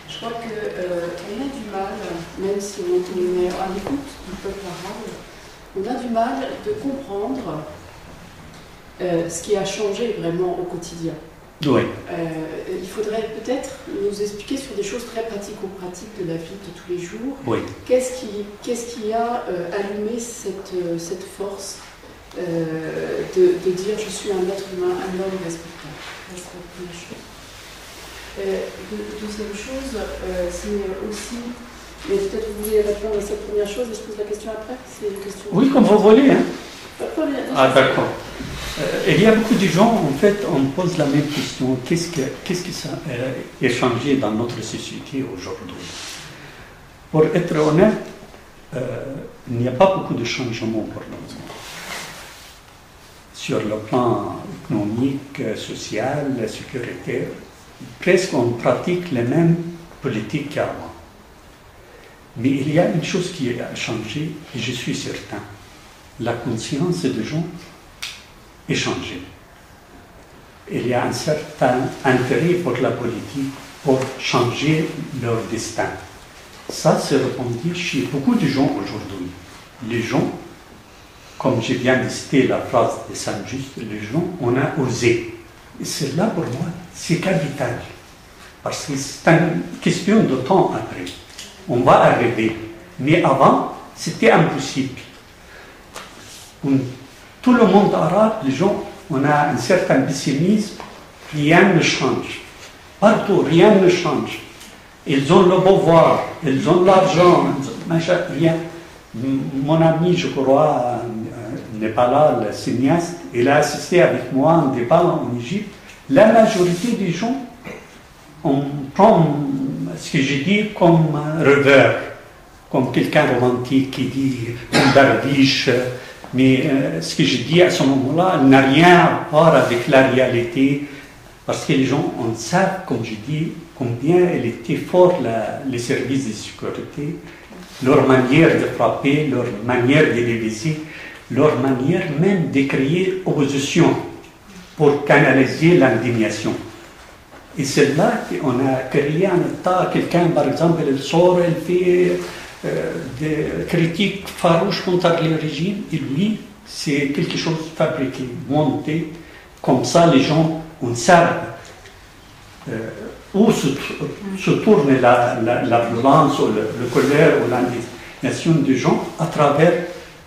Je crois qu'on a du mal, même si on est à l'écoute du peuple arabe, on a du mal de comprendre ce qui a changé vraiment au quotidien. Oui. Il faudrait peut-être nous expliquer sur des choses très pratico-pratiques de la vie de tous les jours. Oui. Qu'est-ce qui a allumé cette force de dire je suis un être humain, un homme respectable? C'est la première chose. Deuxième chose, c'est aussi, mais peut-être vous voulez répondre à cette première chose et je pose la question après. C'est une question. Oui, comme vous voulez. Hein. Ah, d'accord. Il y a beaucoup de gens, en fait, on pose la même question. Qu'est-ce que ça a changé dans notre société aujourd'hui? Pour être honnête, il n'y a pas beaucoup de changements pour le moment. Sur le plan économique, social, sécuritaire, presque on pratique les mêmes politiques qu'avant. Mais il y a une chose qui a changé, et je suis certain. La conscience des gens est changée. Il y a un certain intérêt pour la politique, pour changer leur destin. Ça se répandit chez beaucoup de gens aujourd'hui. Les gens, comme je viens de citer la phrase de Saint-Just, les gens, on a osé. Et cela, pour moi, c'est capital. Parce que c'est une question de temps après. On va arriver. Mais avant, c'était impossible. Tout le monde arabe, les gens, on a un certain pessimisme, rien ne change. Partout, rien ne change. Ils ont le pouvoir, ils ont l'argent, rien. Mon ami, je crois, n'est pas là, le cinéaste, il a assisté avec moi à un débat en Égypte. La majorité des gens, on prend ce que je dis comme rêveur, comme quelqu'un romantique qui dit un derviche. Mais ce que je dis à ce moment-là n'a rien à voir avec la réalité, parce que les gens, on sait, comme je dis, combien il était fort les services de sécurité, leur manière de frapper, leur manière de diviser, leur manière même de créer opposition pour canaliser l'indignation. Et c'est là qu'on a créé un État, quelqu'un par exemple, il sort, il fait des critiques farouches contre le régime, et lui, c'est quelque chose fabriqué, monté, comme ça les gens, on sait où se tourne la violence, ou le colère, ou l'indignation des gens à travers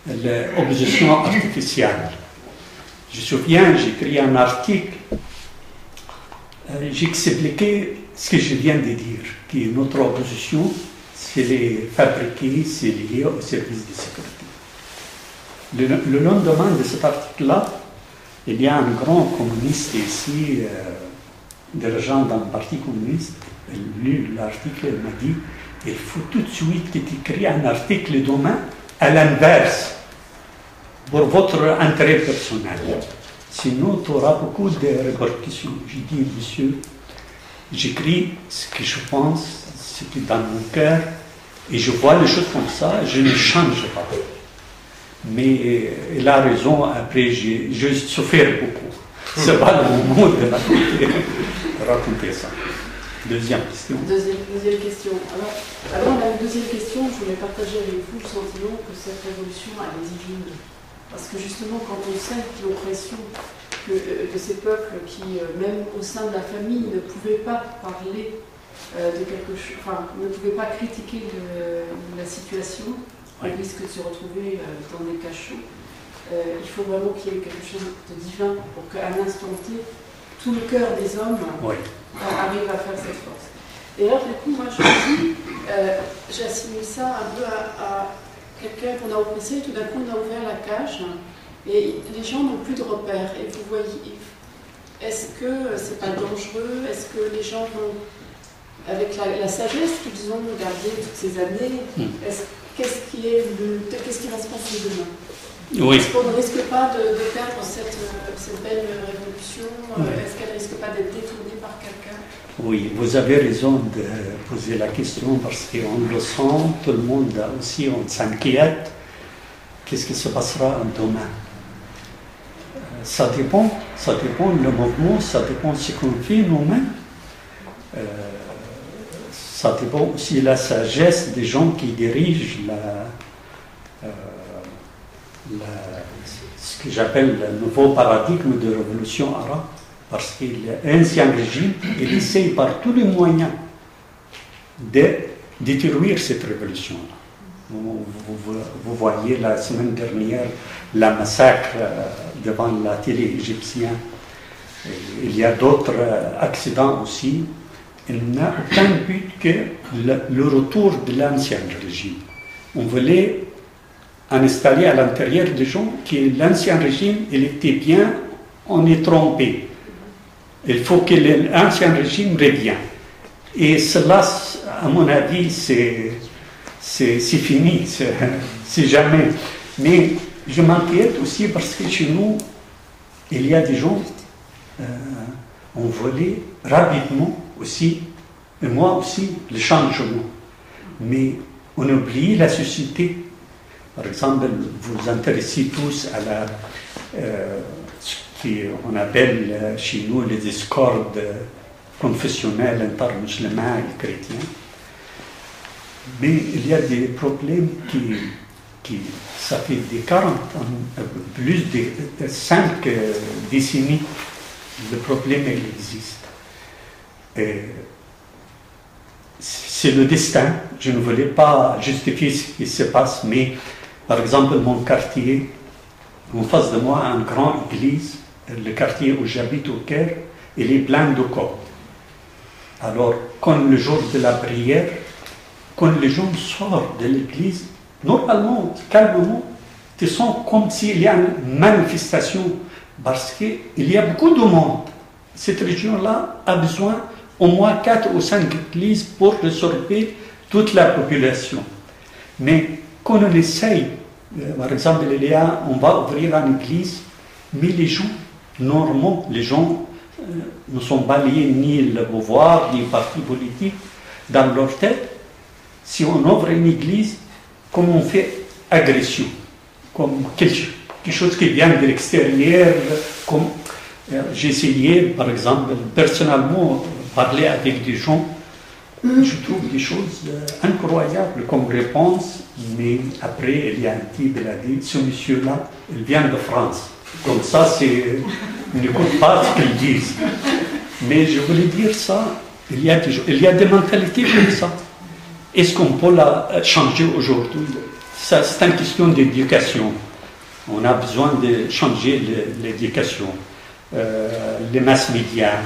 l'opposition artificielle. Je me souviens, j'ai écrit un article, j'ai expliqué ce que je viens de dire, que notre opposition, c'est les fabriquer, c'est lié au service de sécurité. Le lendemain de cet article-là, il y a un grand communiste ici, dirigeant d'un parti communiste, il a lu l'article et m'a dit il faut tout de suite que tu écris un article demain à l'inverse, pour votre intérêt personnel. Sinon, tu auras beaucoup de répercussions. J'ai dit, monsieur, j'écris ce que je pense, ce qui est dans mon cœur, et je vois les choses comme ça, je ne change pas. Mais il a raison, après j'ai souffert beaucoup. C'est pas le moment de raconter ça. Deuxième question. Deuxième question. Alors, on a une deuxième question, je voulais partager avec vous le sentiment que cette révolution elle est divine. Parce que justement, quand on sait l'oppression de ces peuples qui, même au sein de la famille, ne pouvaient pas parler de quelque chose, enfin, ne pouvaient pas critiquer la situation, au risque de se retrouver dans des cachots, il faut vraiment qu'il y ait quelque chose de divin pour qu'à un instant T, tout le cœur des hommes arrive à faire cette force. Et alors, du coup, moi, je me dis, j'assimile ça un peu à quelqu'un qu'on a oppressé, tout d'un coup, on a ouvert la cage, et les gens n'ont plus de repères. Et vous voyez, est-ce que c'est pas dangereux? Est-ce que les gens vont, avec la sagesse qu'ils ont gardée toutes ces années, qu'est-ce qui va se passer demain? Est-ce qu'on ne risque pas de perdre cette belle révolution? Est-ce qu'elle ne risque pas d'être détournée par quelqu'un? Oui, vous avez raison de poser la question parce qu'on le sent, tout le monde aussi, on s'inquiète. Qu'est-ce qui se passera demain? Ça dépend le mouvement, ça dépend de ce qu'on fait nous-mêmes. Ça dépend aussi de la sagesse des gens qui dirigent ce que j'appelle le nouveau paradigme de révolution arabe. Parce que l'ancien régime, il essaye par tous les moyens de détruire cette révolution-là. Vous voyez la semaine dernière la massacre devant la télé égyptienne. Il y a d'autres accidents aussi. Il n'a aucun but que le retour de l'ancien régime. On voulait installer à l'intérieur des gens que l'ancien régime, il était bien, on est trompé. Il faut que l'ancien régime revienne. Et cela, à mon avis, c'est fini, c'est jamais. Mais je m'inquiète aussi parce que chez nous, il y a des gens, on voulait rapidement aussi, et moi aussi, le changement. Mais on oublie la société. Par exemple, vous vous intéressez tous à ce qu'on appelle chez nous les discordes confessionnels intermusulmans et chrétiens. Mais il y a des problèmes qui ça fait des 40 ans, plus de 5 décennies, le problème il existe. C'est le destin. Je ne voulais pas justifier ce qui se passe, mais par exemple, mon quartier, en face de moi, une grande église, le quartier où j'habite au Caire, il est plein de corps. Alors, quand le jour de la prière, quand les gens sortent de l'église, normalement, calmement, tu sens comme s'il y a une manifestation, parce qu'il y a beaucoup de monde. Cette région-là a besoin au moins 4 ou 5 églises pour résorber toute la population. Mais quand on essaye, par exemple, on va ouvrir une église, mais les gens, normalement, les gens ne sont pas liés ni le pouvoir, ni le parti politique dans leur tête. Si on ouvre une église, comme on fait agression, comme quelque chose qui vient de l'extérieur, comme j'ai essayé, par exemple, personnellement, parler avec des gens. Je trouve des choses incroyables comme réponse, mais après, il y a un type, il a dit, ce monsieur-là, il vient de France. Comme ça, on n'écoute pas ce qu'ils disent. Mais je voulais dire ça, il y a des mentalités comme ça. Est-ce qu'on peut la changer aujourd'hui? Ça, c'est une question d'éducation. On a besoin de changer l'éducation, les mass médias.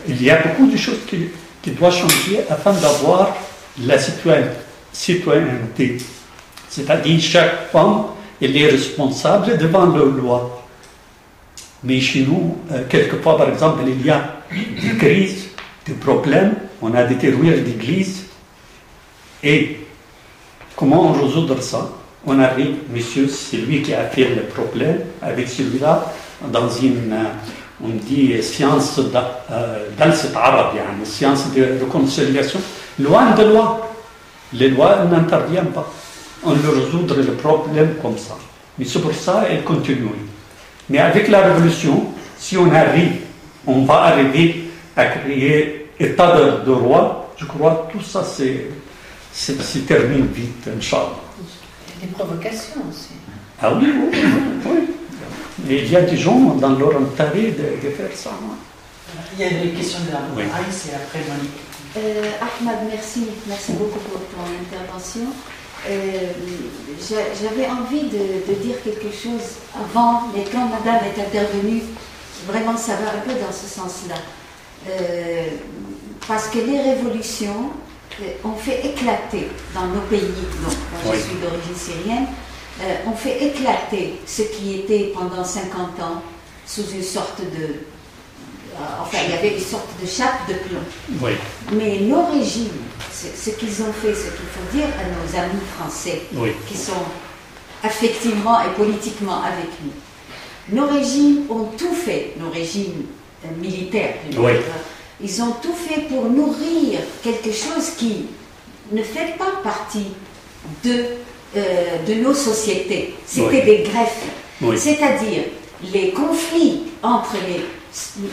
Il y a beaucoup de choses qui doivent changer afin d'avoir la citoyenneté. C'est-à-dire chaque femme, elle est responsable devant la loi. Mais chez nous, quelquefois, par exemple, il y a des crises, des problèmes, on a détruit l'église, Et comment résoudre ça? On arrive, monsieur, c'est lui qui a fait le problème avec celui-là dans une, on dit, science d'al-sit arabe, une science de réconciliation. Loin de loi. Les lois n'interviennent pas. On peut résoudre le problème comme ça. Mais c'est pour ça qu'elle continue. Mais avec la révolution, si on arrive, on va arriver à créer état de droit, je crois que tout ça c'est terminé vite, Inch'Allah. Il y a des provocations aussi. Ah oui, oui, oui. Mais il y a des gens dans leur intérêt de faire ça. Il y a une question de la Oui. Aïs et après Monique. Ahmad, merci beaucoup pour ton intervention. J'avais envie de dire quelque chose avant, mais quand Madame est intervenue, vraiment ça va un peu dans ce sens-là. Parce que les révolutions ont fait éclater dans nos pays, donc moi je suis d'origine syrienne, ont fait éclater ce qui était pendant 50 ans sous une sorte de... Enfin, il y avait une sorte de chape de plomb. Oui. Mais nos régimes, ce qu'ils ont fait, ce qu'il faut dire à nos amis français, qui sont affectivement et politiquement avec nous, nos régimes ont tout fait, nos régimes militaires, ils ont tout fait pour nourrir quelque chose qui ne fait pas partie de nos sociétés. C'était des greffes. C'est-à-dire les conflits entre les...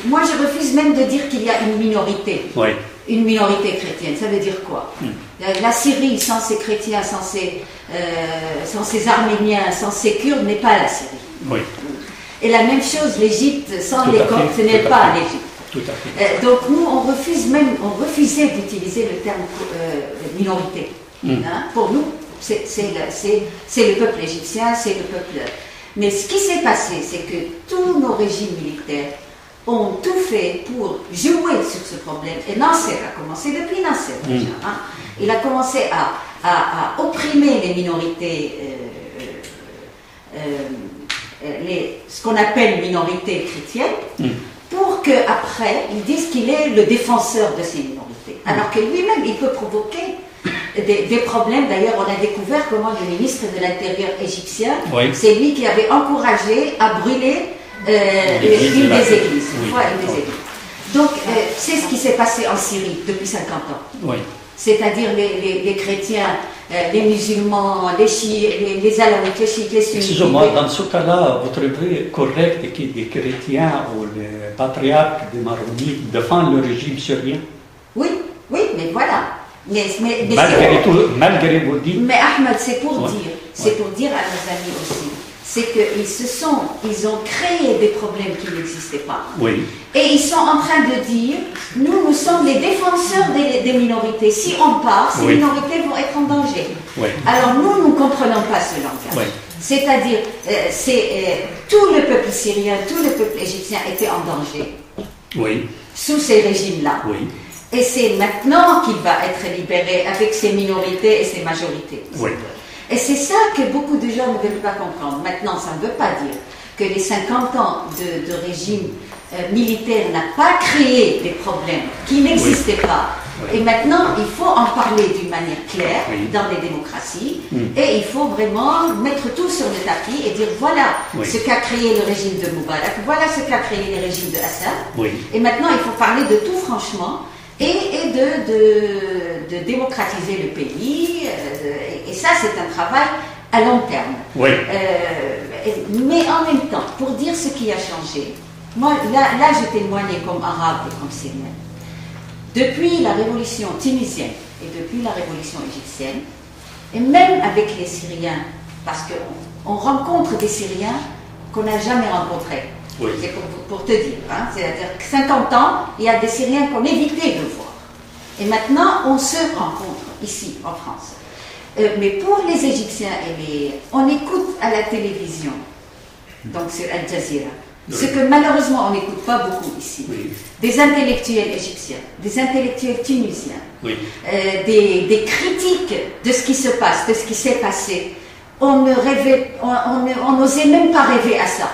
Moi, je refuse même de dire qu'il y a une minorité. Une minorité chrétienne. Ça veut dire quoi? La Syrie, sans ses chrétiens, sans ses Arméniens, sans ses Kurdes, n'est pas la Syrie. Et la même chose, l'Égypte, sans les Coptes, ce n'est pas l'Égypte. Donc nous, on refusait d'utiliser le terme minorité. Pour nous, c'est le peuple égyptien, c'est le peuple... Mais ce qui s'est passé, c'est que tous nos régimes militaires ont tout fait pour jouer sur ce problème. Et Nasser a commencé depuis Nasser déjà. Il a commencé à opprimer les minorités, ce qu'on appelle minorités chrétiennes, pour qu'après, ils disent qu'il est le défenseur de ces minorités. Alors que lui-même, il peut provoquer des problèmes. D'ailleurs, on a découvert comment le ministre de l'Intérieur égyptien, c'est lui qui avait encouragé à brûler une des églises. Donc, c'est ce qui s'est passé en Syrie depuis 50 ans. C'est-à-dire les chrétiens, les musulmans, les chiites, les alaouites, les chiites, les sunnites. Excusez-moi, dans ce cas-là, vous trouvez correct que les chrétiens ou les patriarches des maronites défendent le régime syrien? Oui, mais voilà. Mais malgré vous dites. Mais Ahmed, c'est pour dire à nos amis aussi, c'est qu'ils ont créé des problèmes qui n'existaient pas. Et ils sont en train de dire, nous sommes les défenseurs des minorités. Si on part, ces minorités vont être en danger. Alors nous ne comprenons pas ce langage. C'est-à-dire, tout le peuple syrien, tout le peuple égyptien était en danger. Sous ces régimes-là. Et c'est maintenant qu'il va être libéré avec ses minorités et ses majorités. Et c'est ça que beaucoup de gens ne veulent pas comprendre. Maintenant, ça ne veut pas dire que les 50 ans de régime militaire n'a pas créé des problèmes qui n'existaient pas. Et maintenant, il faut en parler d'une manière claire dans les démocraties. Et il faut vraiment mettre tout sur le tapis et dire voilà ce qu'a créé le régime de Moubarak, voilà ce qu'a créé le régime de Assad. Et maintenant, il faut parler de tout franchement. Et de démocratiser le pays, et ça c'est un travail à long terme. Mais en même temps, pour dire ce qui a changé, moi là je témoignais comme arabe et comme syrienne. Depuis la révolution tunisienne et depuis la révolution égyptienne, et même avec les Syriens, parce qu'on rencontre des Syriens qu'on n'a jamais rencontrés. C'est pour te dire, c'est-à-dire que 50 ans, il y a des Syriens qu'on évitait de voir. Et maintenant, on se rencontre ici, en France. Mais pour les Égyptiens, on écoute à la télévision, donc sur Al Jazeera, ce que malheureusement on n'écoute pas beaucoup ici. Des intellectuels égyptiens, des intellectuels tunisiens, des critiques de ce qui se passe, de ce qui s'est passé. On n'osait même pas rêver à ça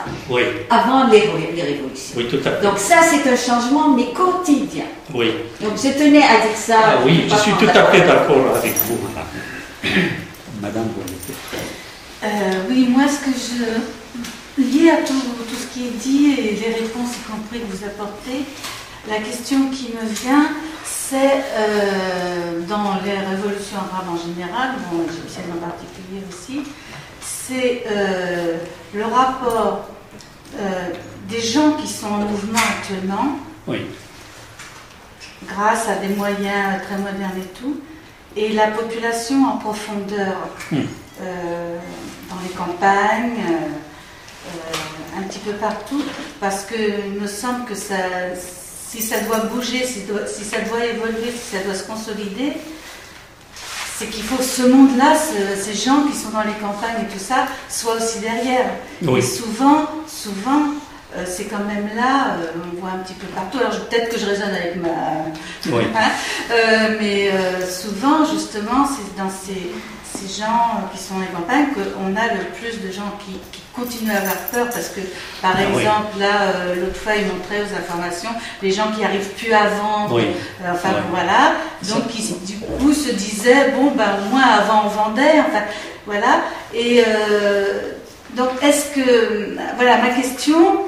avant les révolutions. Donc ça, c'est un changement, mais quotidien. Oui. Donc je tenais à dire ça. Ah, oui, je suis tout à fait d'accord avec vous, madame. Madame, oui, moi, ce que je... Lié à tout ce qui est dit et les réponses y compris que vous apportez, la question qui me vient, c'est dans les révolutions arabes en général, bon, égyptienne en particulier aussi, c'est le rapport des gens qui sont en mouvement actuellement, oui, grâce à des moyens très modernes et tout, et la population en profondeur, dans les campagnes, un petit peu partout, parce qu'il me semble que ça, si ça doit bouger, si ça doit évoluer, si ça doit se consolider, c'est qu'il faut que ce monde-là, ces gens qui sont dans les campagnes et tout ça, soient aussi derrière. Oui. Et souvent, c'est quand même là, on voit un petit peu partout. Alors peut-être que je raisonne avec ma... Oui. Mais souvent, justement, c'est dans ces gens qui sont dans les campagnes qu'on a le plus de gens qui continuent à avoir peur parce que, par exemple, là, l'autre fois, ils montraient aux informations les gens qui n'arrivent plus à vendre, enfin voilà, donc qui du coup se disaient, bon, ben au moins avant on vendait, enfin voilà, et donc est-ce que, voilà, ma question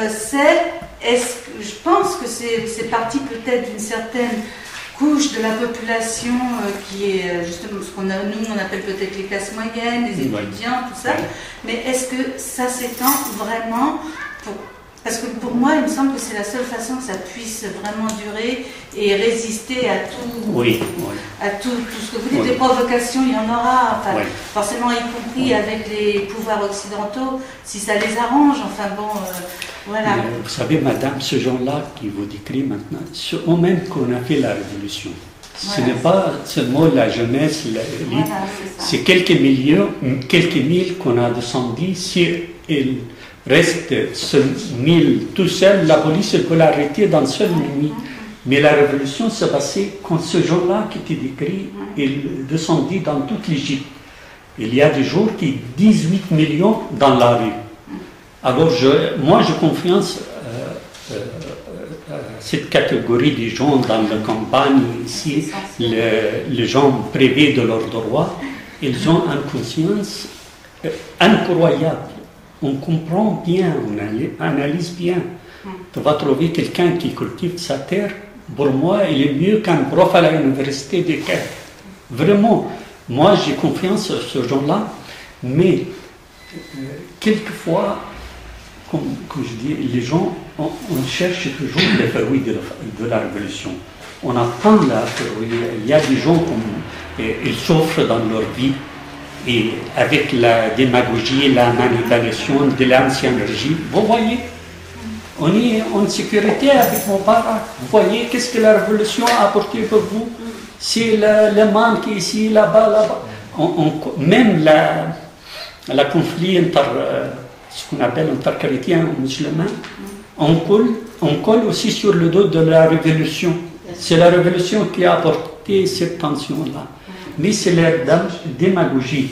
c'est, je pense que c'est parti peut-être d'une certaine couche de la population qui est justement ce qu'on a, nous on appelle peut-être les classes moyennes, les étudiants, tout ça, mais est-ce que ça s'étend vraiment parce que pour moi il me semble que c'est la seule façon que ça puisse vraiment durer et résister à tout, à tout ce que vous dites, des provocations il y en aura, enfin, forcément y compris avec les pouvoirs occidentaux si ça les arrange, enfin bon, voilà. Mais vous savez madame, ce gens-là qui vous décrit maintenant, c'est eux-mêmes qu'on a fait la révolution. Ce n'est pas seulement la jeunesse, l'élite, c'est quelques milles qu'on a descendu. Si il reste ce mille tout seul, la police peut l'arrêter dans seule nuit. Mais la révolution s'est passée quand ce jour-là qui était décrit, il descendit dans toute l'Égypte. Il y a des jours qui 18 millions dans la rue. Alors moi je confiance cette catégorie des gens dans la campagne ici, les gens privés de leurs droits, ils ont une conscience incroyable. On comprend bien, on analyse bien. Tu vas trouver quelqu'un qui cultive sa terre, pour moi, il est mieux qu'un prof à l'université de Caire. Vraiment, moi j'ai confiance en ce genre-là, mais quelquefois, comme je dis, les gens, on cherche toujours les fruits de la révolution. On attend la fruit. Il y a des gens ils souffrent dans leur vie, et avec la démagogie, la manipulation de l'ancien régime, vous voyez, on est en sécurité avec mon parent. Vous voyez, qu'est-ce que la révolution a apporté pour vous? C'est le manque ici, là-bas. Même la conflit ce qu'on appelle entre chrétiens et musulmans, on colle aussi sur le dos de la révolution. C'est la révolution qui a apporté cette tension-là. Mais c'est la démagogie.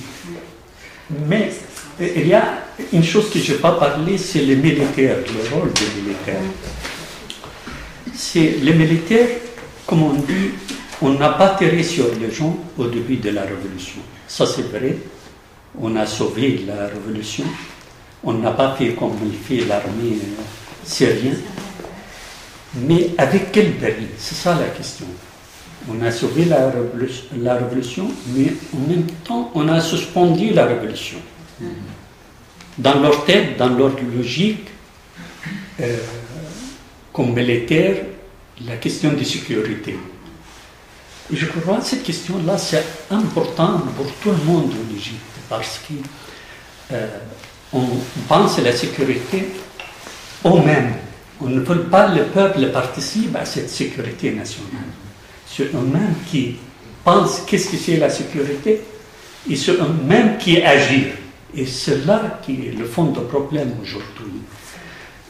Mais il y a une chose que je n'ai pas parlé, c'est les militaires, le rôle des militaires. Les militaires, comme on dit, on n'a pas tiré sur les gens au début de la révolution. Ça c'est vrai, on a sauvé la révolution. On n'a pas fait comme il fait l'armée syrienne. Mais avec quel prix? C'est ça la question. On a sauvé la révolution, mais en même temps, on a suspendu la révolution. Dans leur tête, dans leur logique, comme militaire, la question de sécurité. Et je crois que cette question-là, c'est important pour tout le monde en Égypte, parce que on pense à la sécurité eux-mêmes. On ne veut pas que le peuple participe à cette sécurité nationale. C'est eux-mêmes qui pensent qu'est-ce que c'est la sécurité et c'est eux-mêmes qui agissent. Et c'est là qui est le fond du problème aujourd'hui.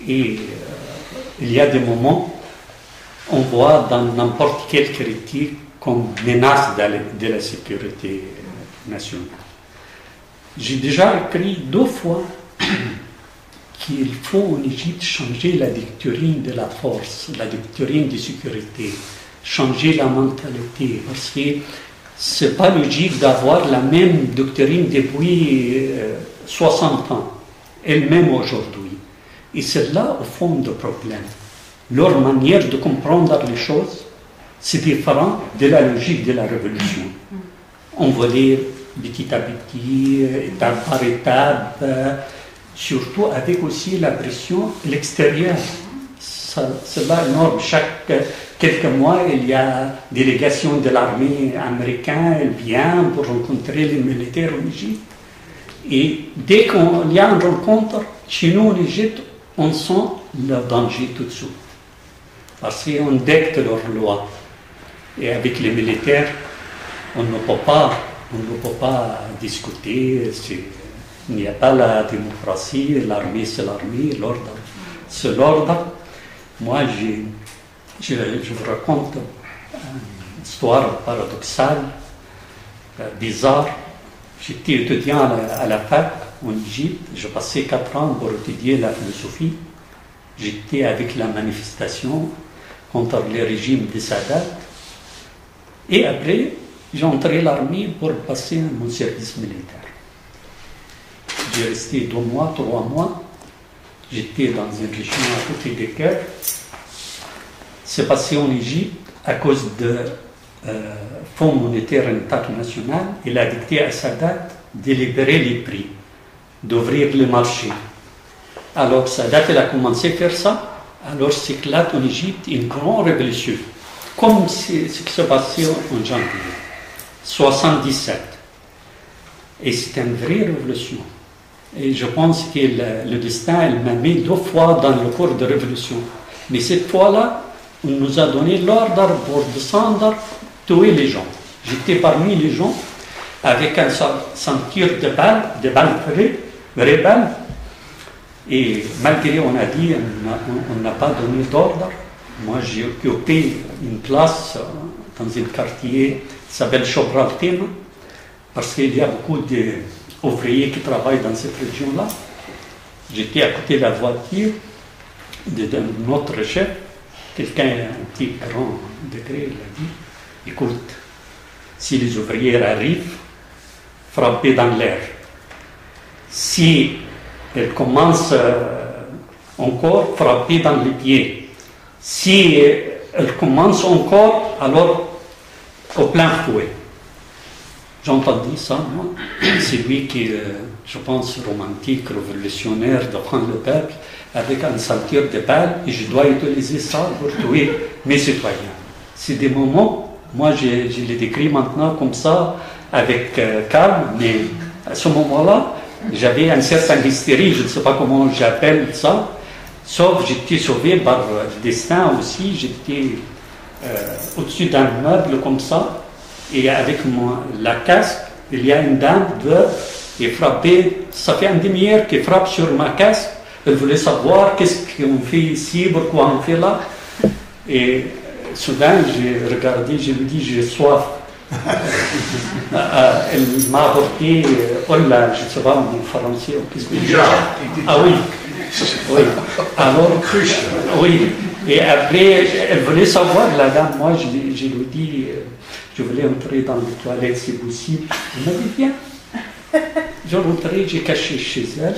Et il y a des moments, on voit dans n'importe quelle critique comme menace de la sécurité nationale. J'ai déjà écrit 2 fois qu'il faut en Égypte changer la doctrine de la force, la doctrine de sécurité, changer la mentalité, parce que ce n'est pas logique d'avoir la même doctrine depuis 60 ans, elle-même aujourd'hui. Et c'est là, au fond, le problème. Leur manière de comprendre les choses, c'est différent de la logique de la révolution. On voulait petit à petit, étape par étape, surtout avec aussi la pression l'extérieure. C'est là énorme. Chaque quelques mois, il y a une délégation de l'armée américaine, elle vient pour rencontrer les militaires en Égypte. Et dès qu'il y a une rencontre, chez nous en Égypte, on sent le danger tout de suite. Parce qu'on dicte leurs lois. Et avec les militaires, on ne peut pas discuter. Il n'y a pas la démocratie, l'armée c'est l'armée, l'ordre c'est l'ordre. Moi, je vous raconte une histoire paradoxale, bizarre. J'étais étudiant à la fac en Égypte, j'ai passé 4 ans pour étudier la philosophie. J'étais avec la manifestation contre le régime de Sadat. Et après, j'ai entré l'armée pour passer mon service militaire. J'ai resté 2 mois, 3 mois. J'étais dans une région à côté de Caire. C'est passé en Égypte à cause de Fonds monétaire international. Il a dicté à Sadat de libérer les prix, d'ouvrir le marché. Alors Sadat il a commencé à faire ça. Alors s'éclate en Égypte une grande révolution, comme ce qui s'est passé en janvier 1977. Et c'est une vraie révolution. Et je pense que le destin m'a mis 2 fois dans le cours de révolution. Mais cette fois-là, on nous a donné l'ordre pour descendre, tuer les gens. J'étais parmi les gens avec un ceinture de balles vraies balles. Et malgré on a dit, on n'a pas donné d'ordre. Moi, j'ai occupé une place dans un quartier qui s'appelle Chobraltem, parce qu'il y a beaucoup d'ouvriers qui travaillent dans cette région-là. J'étais à côté de la voiture de notre chef. Quelqu'un, un petit grand degré, il a dit, écoute, si les ouvriers arrivent, frappez dans l'air. Si elles commencent encore, frappez dans les pieds. Si elles commencent encore, alors au plein fouet. J'ai entendu ça, moi. C'est lui qui, je pense, romantique, révolutionnaire, de prendre le peuple avec une ceinture de balles, et je dois utiliser ça pour tuer mes citoyens. C'est des moments, moi je les décris maintenant comme ça, avec calme, mais à ce moment-là, j'avais une certaine hystérie, je ne sais pas comment j'appelle ça, sauf j'étais sauvé par le destin aussi, j'étais au-dessus d'un meuble comme ça, et avec la casque, il y a une dame qui frappait, ça fait une demi-heure qu'elle frappe sur ma casque. Elle voulait savoir qu'est-ce qu'on fait ici, pourquoi on fait là. Et soudain, j'ai regardé, je lui ai dit, j'ai soif. Elle m'a apporté, Olla, je ne sais pas en français, qu'est-ce que je Ah oui, oui. Alors, oui. Et après, elle voulait savoir, la dame, moi, je lui ai dit, je voulais entrer dans les toilettes si possible. Elle m'a dit, viens. J'ai rentré, j'ai caché chez elle,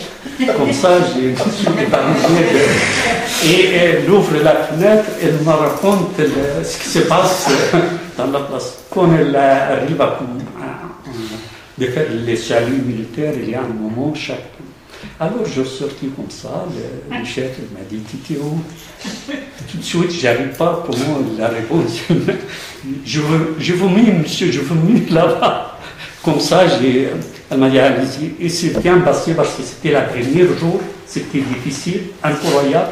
comme ça j'ai épargné. Et elle ouvre la fenêtre, elle me raconte ce qui se passe dans la place. Quand elle arrive à faire les saluts militaires, il y a un moment chaque. Alors je suis sorti comme ça, le chef m'a dit Titio. Tout de suite, je n'arrive pas comment la réponse. Je vous mets, monsieur, je vous mets là-bas. Comme ça, elle m'a dit, allez-y. Et c'est bien passé parce que c'était le premier jour, c'était difficile, incroyable.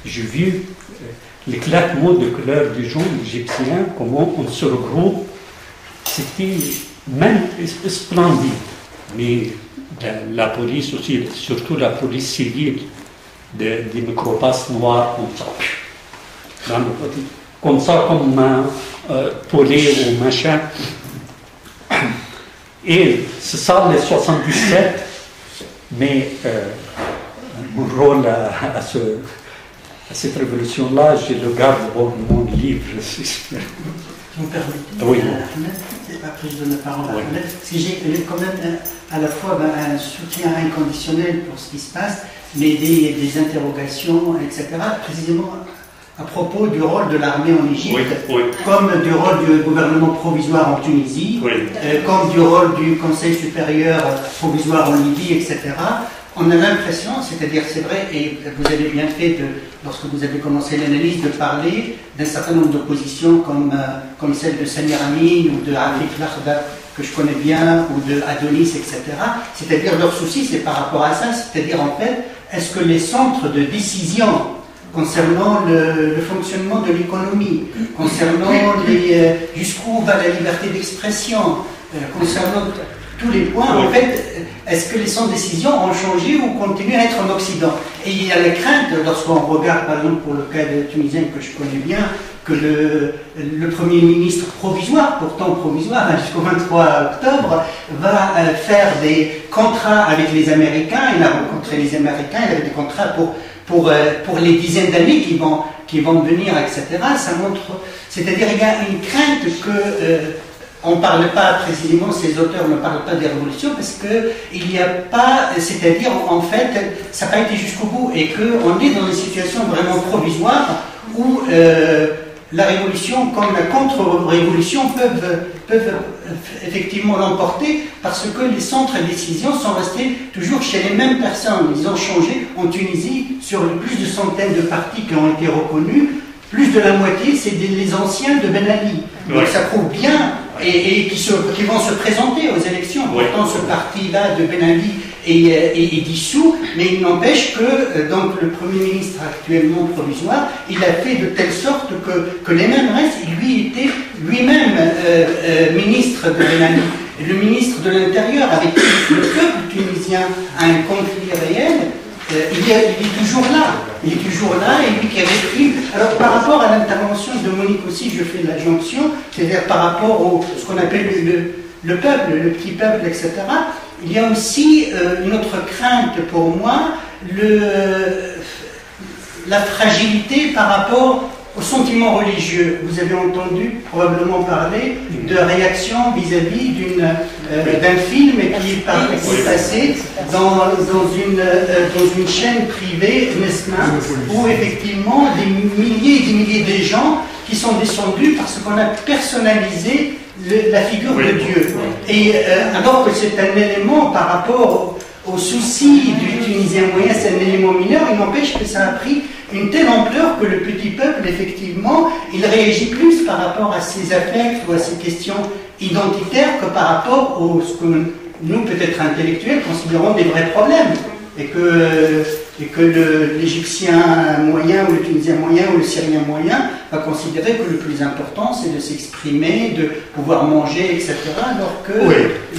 J'ai vu l'éclatement de couleur des gens égyptiens, comment on se regroupe. C'était même splendide. Mais la police aussi, surtout la police civile, des micropasses noirs comme ça, comme un poulet ou machin. Et c'est ça, les 77, mais mon rôle à cette révolution-là, je le garde dans mon livre. Si vous permettez, oui. Après je donne la parole à Ahmed, parce que j'ai quand même à la fois un soutien inconditionnel pour ce qui se passe, mais des interrogations, etc., précisément à propos du rôle de l'armée en Égypte, comme du rôle du gouvernement provisoire en Tunisie, comme du rôle du Conseil supérieur provisoire en Libye, etc. On a l'impression, c'est-à-dire c'est vrai, et vous avez bien fait, lorsque vous avez commencé l'analyse, de parler d'un certain nombre d'oppositions comme celle de Samir Amin ou de Afif Lakhdar, que je connais bien, ou de Adonis, etc. C'est-à-dire leur souci, c'est par rapport à ça, c'est-à-dire en fait, est-ce que les centres de décision concernant le fonctionnement de l'économie, concernant jusqu'où va la liberté d'expression, concernant tous les points, en fait, est-ce que les centres de décision ont changé ou continuent à être en Occident? Et il y a la crainte, lorsqu'on regarde par exemple pour le cas tunisien que je connais bien, que le Premier ministre provisoire, pourtant provisoire jusqu'au 23 octobre, va faire des contrats avec les Américains. Il a rencontré les Américains, il avait des contrats pour les dizaines d'années qui vont venir, etc. Ça montre, c'est-à-dire il y a une crainte que on ne parle pas précisément, ces auteurs ne parlent pas des révolutions parce qu'il n'y a pas, c'est-à-dire en fait, ça n'a pas été jusqu'au bout et qu'on est dans une situation vraiment provisoire où la révolution comme la contre-révolution peuvent effectivement l'emporter parce que les centres de décision sont restés toujours chez les mêmes personnes. Ils ont changé en Tunisie sur plus de centaines de partis qui ont été reconnus. Plus de la moitié, c'est les anciens de Ben Ali. Donc ça prouve bien, et qui vont se présenter aux élections. Pourtant, ce parti-là de Ben Ali est dissous, mais il n'empêche que donc, le Premier ministre actuellement provisoire, il a fait de telle sorte que les mêmes restent. Lui était lui-même ministre de Ben Ali. Le ministre de l'Intérieur, avec qui le peuple tunisien a un conflit réel, il est toujours là. Il est toujours là, et lui qui avait pris. Alors, par rapport à l'intervention de Monique aussi, je fais la jonction, c'est-à-dire par rapport à ce qu'on appelle le peuple, le petit peuple, etc. Il y a aussi une autre crainte pour moi, la fragilité par rapport au sentiment religieux. Vous avez entendu probablement parler de réaction vis-à-vis d'un film qui est passé dans une chaîne privée, Nesma, où effectivement des milliers et des milliers de gens qui sont descendus parce qu'on a personnalisé la figure de Dieu. Et alors que c'est un élément par rapport au souci du Tunisien moyen, c'est un élément mineur, il n'empêche que ça a pris une telle ampleur que le petit peuple, effectivement, il réagit plus par rapport à ses affects ou à ses questions identitaires que par rapport à ce que nous, peut-être intellectuels, considérons des vrais problèmes. Et que l'Égyptien moyen, ou le Tunisien moyen, ou le Syrien moyen va considérer que le plus important, c'est de s'exprimer, de pouvoir manger, etc. Alors que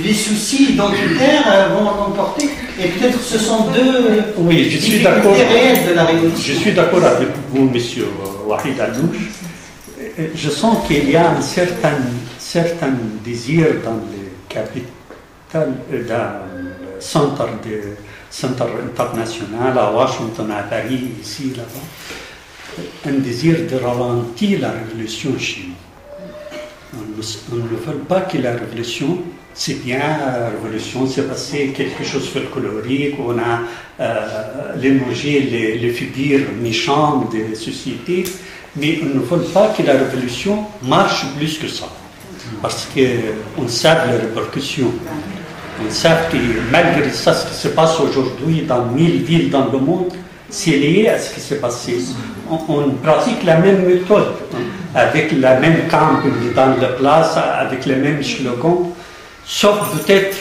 les soucis identitaires vont l'emporter. Et peut-être ce sont deux difficultés réelles de la révolution. Je suis d'accord avec vous, monsieur Wahid Allouche. Je sens qu'il y a un certain désir dans les capitales, dans le centre international, à Washington, à Paris, ici, là-bas, un désir de ralentir la révolution chez nous. On ne veut pas que la révolution, c'est bien, la révolution s'est passé quelque chose de folklorique, on a limogé les figures méchantes des sociétés, mais on ne veut pas que la révolution marche plus que ça, parce qu'on sait les répercussions. On sait que malgré ça, ce qui se passe aujourd'hui dans 1000 villes dans le monde, c'est lié à ce qui s'est passé. On pratique la même méthode, avec la même campagne dans la place, avec les mêmes slogans, sauf peut-être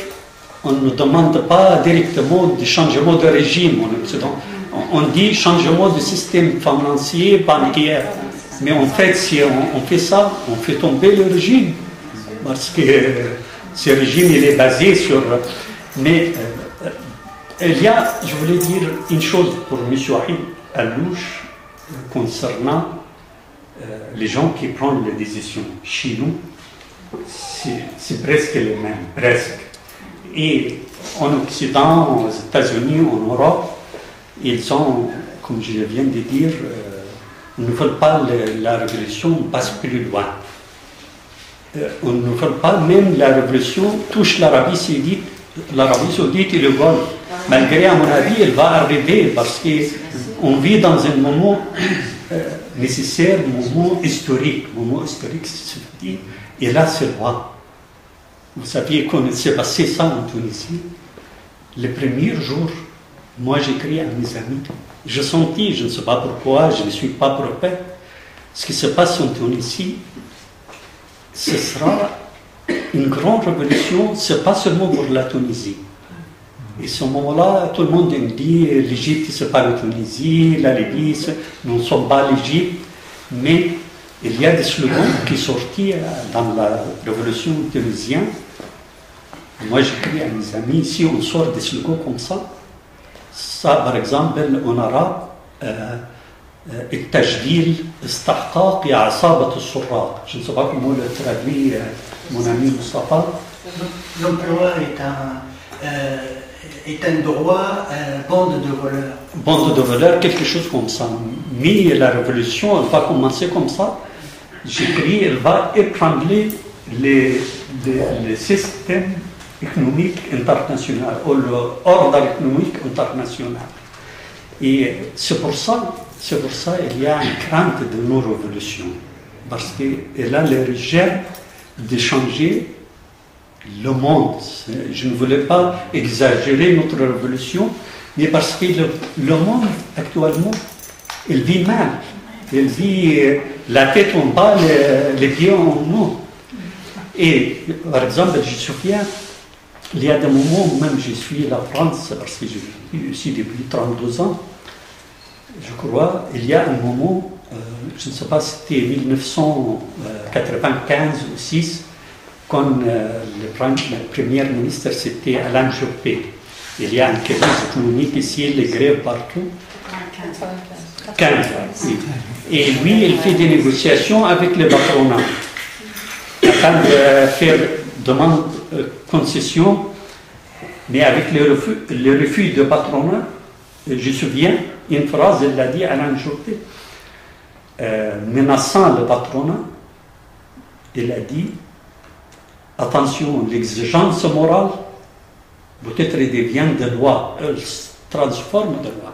on ne demande pas directement de changement de régime en Occident. On dit changement de système financier, bancaire. Mais en fait, si on fait ça, on fait tomber le régime. Parce que ce régime, il est basé sur... Mais il y a, je voulais dire une chose pour M. Wahid Allouche concernant les gens qui prennent les décisions. Chez nous, c'est presque les mêmes, presque. Et en Occident, aux États-Unis, en Europe, ils ont, comme je viens de dire, ils ne veulent pas la révolution passe plus loin. On ne veut pas, même la révolution touche l'Arabie saoudite et le Golfe. Malgré, à mon avis, elle va arriver parce qu'on vit dans un moment nécessaire, moment historique, c'est dit. Et là, c'est roi. Vous saviez qu'on s'est passé ça en Tunisie. Les premiers jours, moi j'écris à mes amis. Je sentis, je ne sais pas pourquoi, je ne suis pas prophète. Ce qui se passe en Tunisie, ce sera une grande révolution, ce n'est pas seulement pour la Tunisie. Et à ce moment-là, tout le monde me dit l'Égypte, ce n'est pas la Tunisie, la Libye, nous ne sommes pas l'Égypte. Mais il y a des slogans qui sont sortis dans la révolution tunisienne. Moi, j'écris à mes amis, si on sort des slogans comme ça, par exemple, en arabe, التجديل استحقاق يا عصابة السراق. Je ne sais pas comment le traduit mon ami Mustafa. L'emploi est un droit, bande de voleurs. Bande de voleurs, quelque chose comme ça. Mais la révolution, elle va commencer comme ça. J'écris, elle va étrangler les systèmes économiques internationaux, ou l'ordre économique international. Et c'est pour ça qu'il y a une crainte de nos révolutions. Parce qu'elle a le régime de changer le monde. Je ne voulais pas exagérer notre révolution, mais parce que le monde, actuellement, il vit mal. Il vit la tête en bas, les pieds en haut. Et, par exemple, je me souviens, il y a des moments où même je suis à la France, parce que je vis ici depuis 32 ans, je crois, il y a un moment, je ne sais pas si c'était 1995 ou 6, quand le premier ministre c'était Alain Juppé. Il y a une crise économique ici, les grèves partout. 15. Oui. Et lui, il fait des négociations avec le patronat, afin de faire demande concession, mais avec le refus de patronat. Je me souviens, une phrase, elle l'a dit à Alain Juppé, menaçant le patronat, il a dit, attention, l'exigence morale, peut-être elle devient de loi, elle se transforme de loi.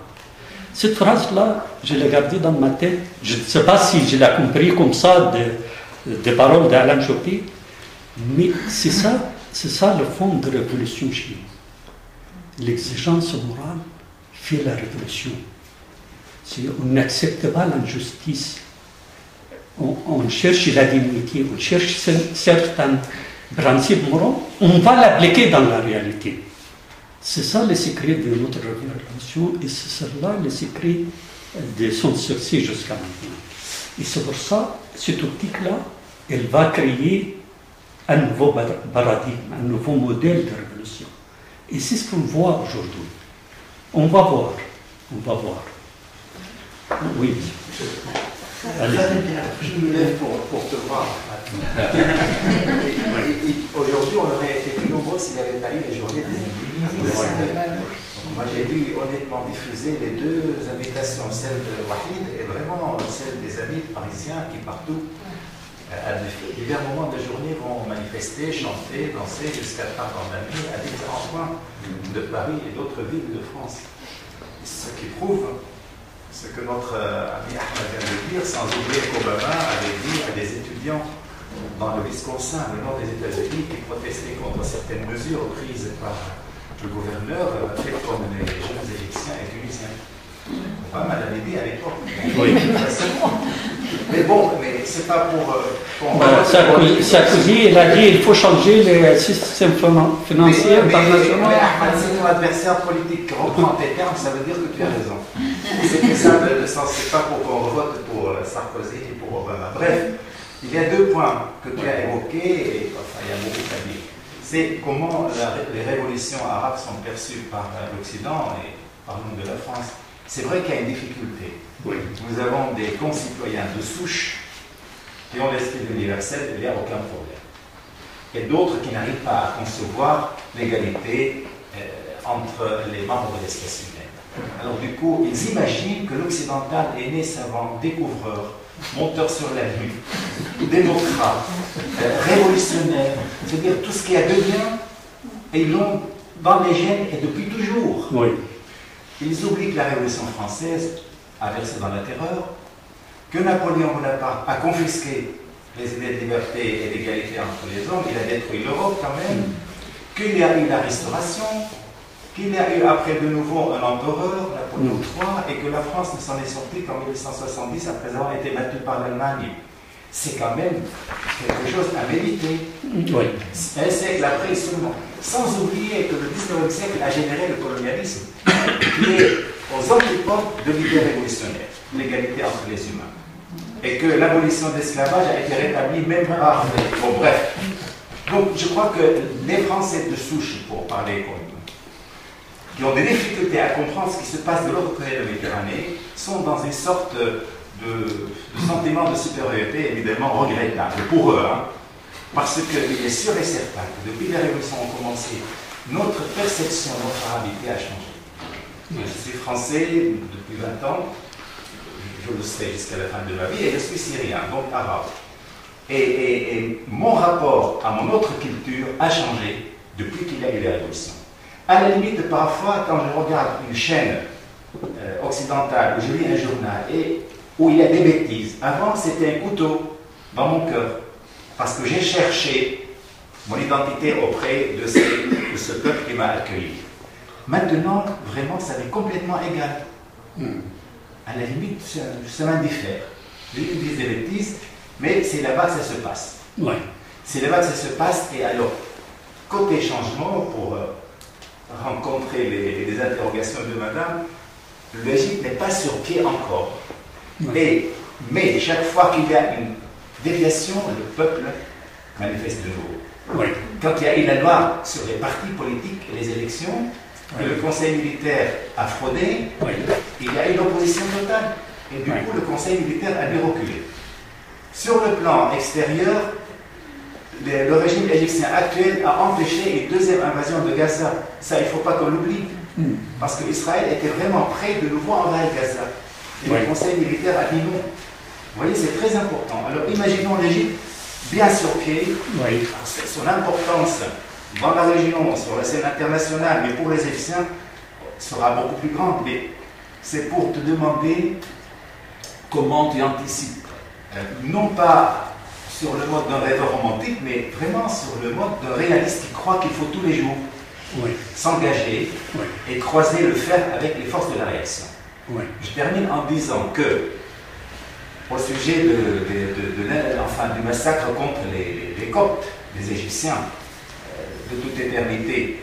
Cette phrase-là, je l'ai gardée dans ma tête. Je ne sais pas si je l'ai compris comme ça des paroles d'Alain Juppé, mais c'est ça le fond de la révolution chez nous. L'exigence morale fait la révolution. Si on n'accepte pas l'injustice, on cherche la dignité, on cherche certains principes moraux, on va l'appliquer dans la réalité. C'est ça le secret de notre révolution et c'est cela le secret de son succès jusqu'à maintenant. Et c'est pour ça, cette optique-là, elle va créer un nouveau paradigme, un nouveau modèle de révolution. Et c'est ce qu'on voit aujourd'hui. On va voir. Oui. Allez. Je me lève pour te voir. Aujourd'hui, on aurait été plus nombreux s'il n'y avait pas eu les journées des invités. Moi, j'ai vu honnêtement diffuser les deux invitations, celle de Wahid et vraiment celle des amis parisiens qui partout, à divers moments de journée, vont manifester, chanter, danser jusqu'à fin d'année à différents points de Paris et d'autres villes de France. Ce qui prouve ce que notre ami Ahmed vient de dire, sans oublier qu'Obama avait dit à des étudiants dans le Wisconsin, le nord des États-Unis, qui protestaient contre certaines mesures prises par le gouverneur, fait comme les jeunes égyptiens et tunisiens. Obama l'avait dit à l'époque. Oui. Mais bon, mais c'est pas pour... Sarkozy, il a dit qu'il faut changer le système financier international. Mais Ahmed, c'est ton adversaire politique qui reprend tes termes, ça veut dire que tu as raison. C'est ça le sens, c'est pas pour qu'on vote pour Sarkozy et pour Obama. Bref, il y a deux points que tu as évoqués, et enfin il y a beaucoup à dire. C'est comment les révolutions arabes sont perçues par l'Occident, et parlons de la France. C'est vrai qu'il y a une difficulté. Oui. Nous avons des concitoyens de souche qui ont l'esprit universel, il n'y a aucun problème. Et d'autres qui n'arrivent pas à concevoir l'égalité entre les membres de l'espèce humaine. Alors du coup, ils imaginent que l'occidental est né savant, découvreur, monteur sur la lune, démocrate, révolutionnaire, c'est-à-dire tout ce qui a de bien, et ils l'ont dans les gènes et depuis toujours. Oui. Ils oublient que la Révolution française a versé dans la terreur, que Napoléon Bonaparte a confisqué les idées de liberté et d'égalité entre les hommes, il a détruit l'Europe quand même, qu'il y a eu la Restauration, qu'il y a eu après de nouveau un empereur, Napoléon III, et que la France ne s'en est sortie qu'en 1870 après avoir été battue par l'Allemagne. C'est quand même quelque chose à méditer. Oui. Un siècle après seulement. Sans oublier que le 19e siècle a généré le colonialisme, qui est aux antipodes de l'idée révolutionnaire, l'égalité entre les humains. Et que l'abolition de l'esclavage a été rétablie même par... Bon, bref. Donc, je crois que les Français de souche, pour parler comme qui ont des difficultés à comprendre ce qui se passe de l'autre côté de la Méditerranée, sont dans une sorte de sentiment de supériorité évidemment regrettable pour eux, hein, parce qu'il est sûr et certain que depuis que les révolutions ont commencé, notre perception, notre arabité a changé. Je suis français depuis 20 ans, je le serai jusqu'à la fin de ma vie, et je suis syrien, donc arabe. Et mon rapport à mon autre culture a changé depuis qu'il y a eu les révolutions. À la limite, parfois, quand je regarde une chaîne occidentale, où je lis un journal, et où il y a des bêtises, avant c'était un couteau dans mon cœur, parce que j'ai cherché mon identité auprès de ce peuple qui m'a accueilli. Maintenant, vraiment, ça m'est complètement égal. À la limite, ça m'indiffère. Je dis des bêtises, mais c'est là-bas que ça se passe. Ouais. C'est là-bas que ça se passe, et alors, côté changement, pour rencontrer les interrogations de madame, l'Égypte n'est pas sur pied encore. Ouais. Mais chaque fois qu'il y a une déviation, le peuple manifeste de nouveau. Ouais. Quand il y a eu la loi sur les partis politiques et les élections, que le conseil militaire a fraudé, il y a eu l'opposition totale. Et du coup, le conseil militaire a dû reculer. Sur le plan extérieur, le régime égyptien actuel a empêché une deuxième invasion de Gaza. Ça, il ne faut pas qu'on l'oublie. Parce qu'Israël était vraiment prêt de nouveau envahir Gaza. Et le conseil militaire a dit non. Vous voyez, c'est très important. Alors imaginons l'Égypte bien sur pied. Son importance dans la région, sur la scène internationale, mais pour les Égyptiens, sera beaucoup plus grande. Mais c'est pour te demander comment tu anticipes. Non pas sur le mode d'un rêveur romantique, mais vraiment sur le mode d'un réaliste qui croit qu'il faut tous les jours s'engager et croiser le fer avec les forces de la réaction. Je termine en disant que, au sujet du massacre contre les Coptes, les Égyptiens, de toute éternité,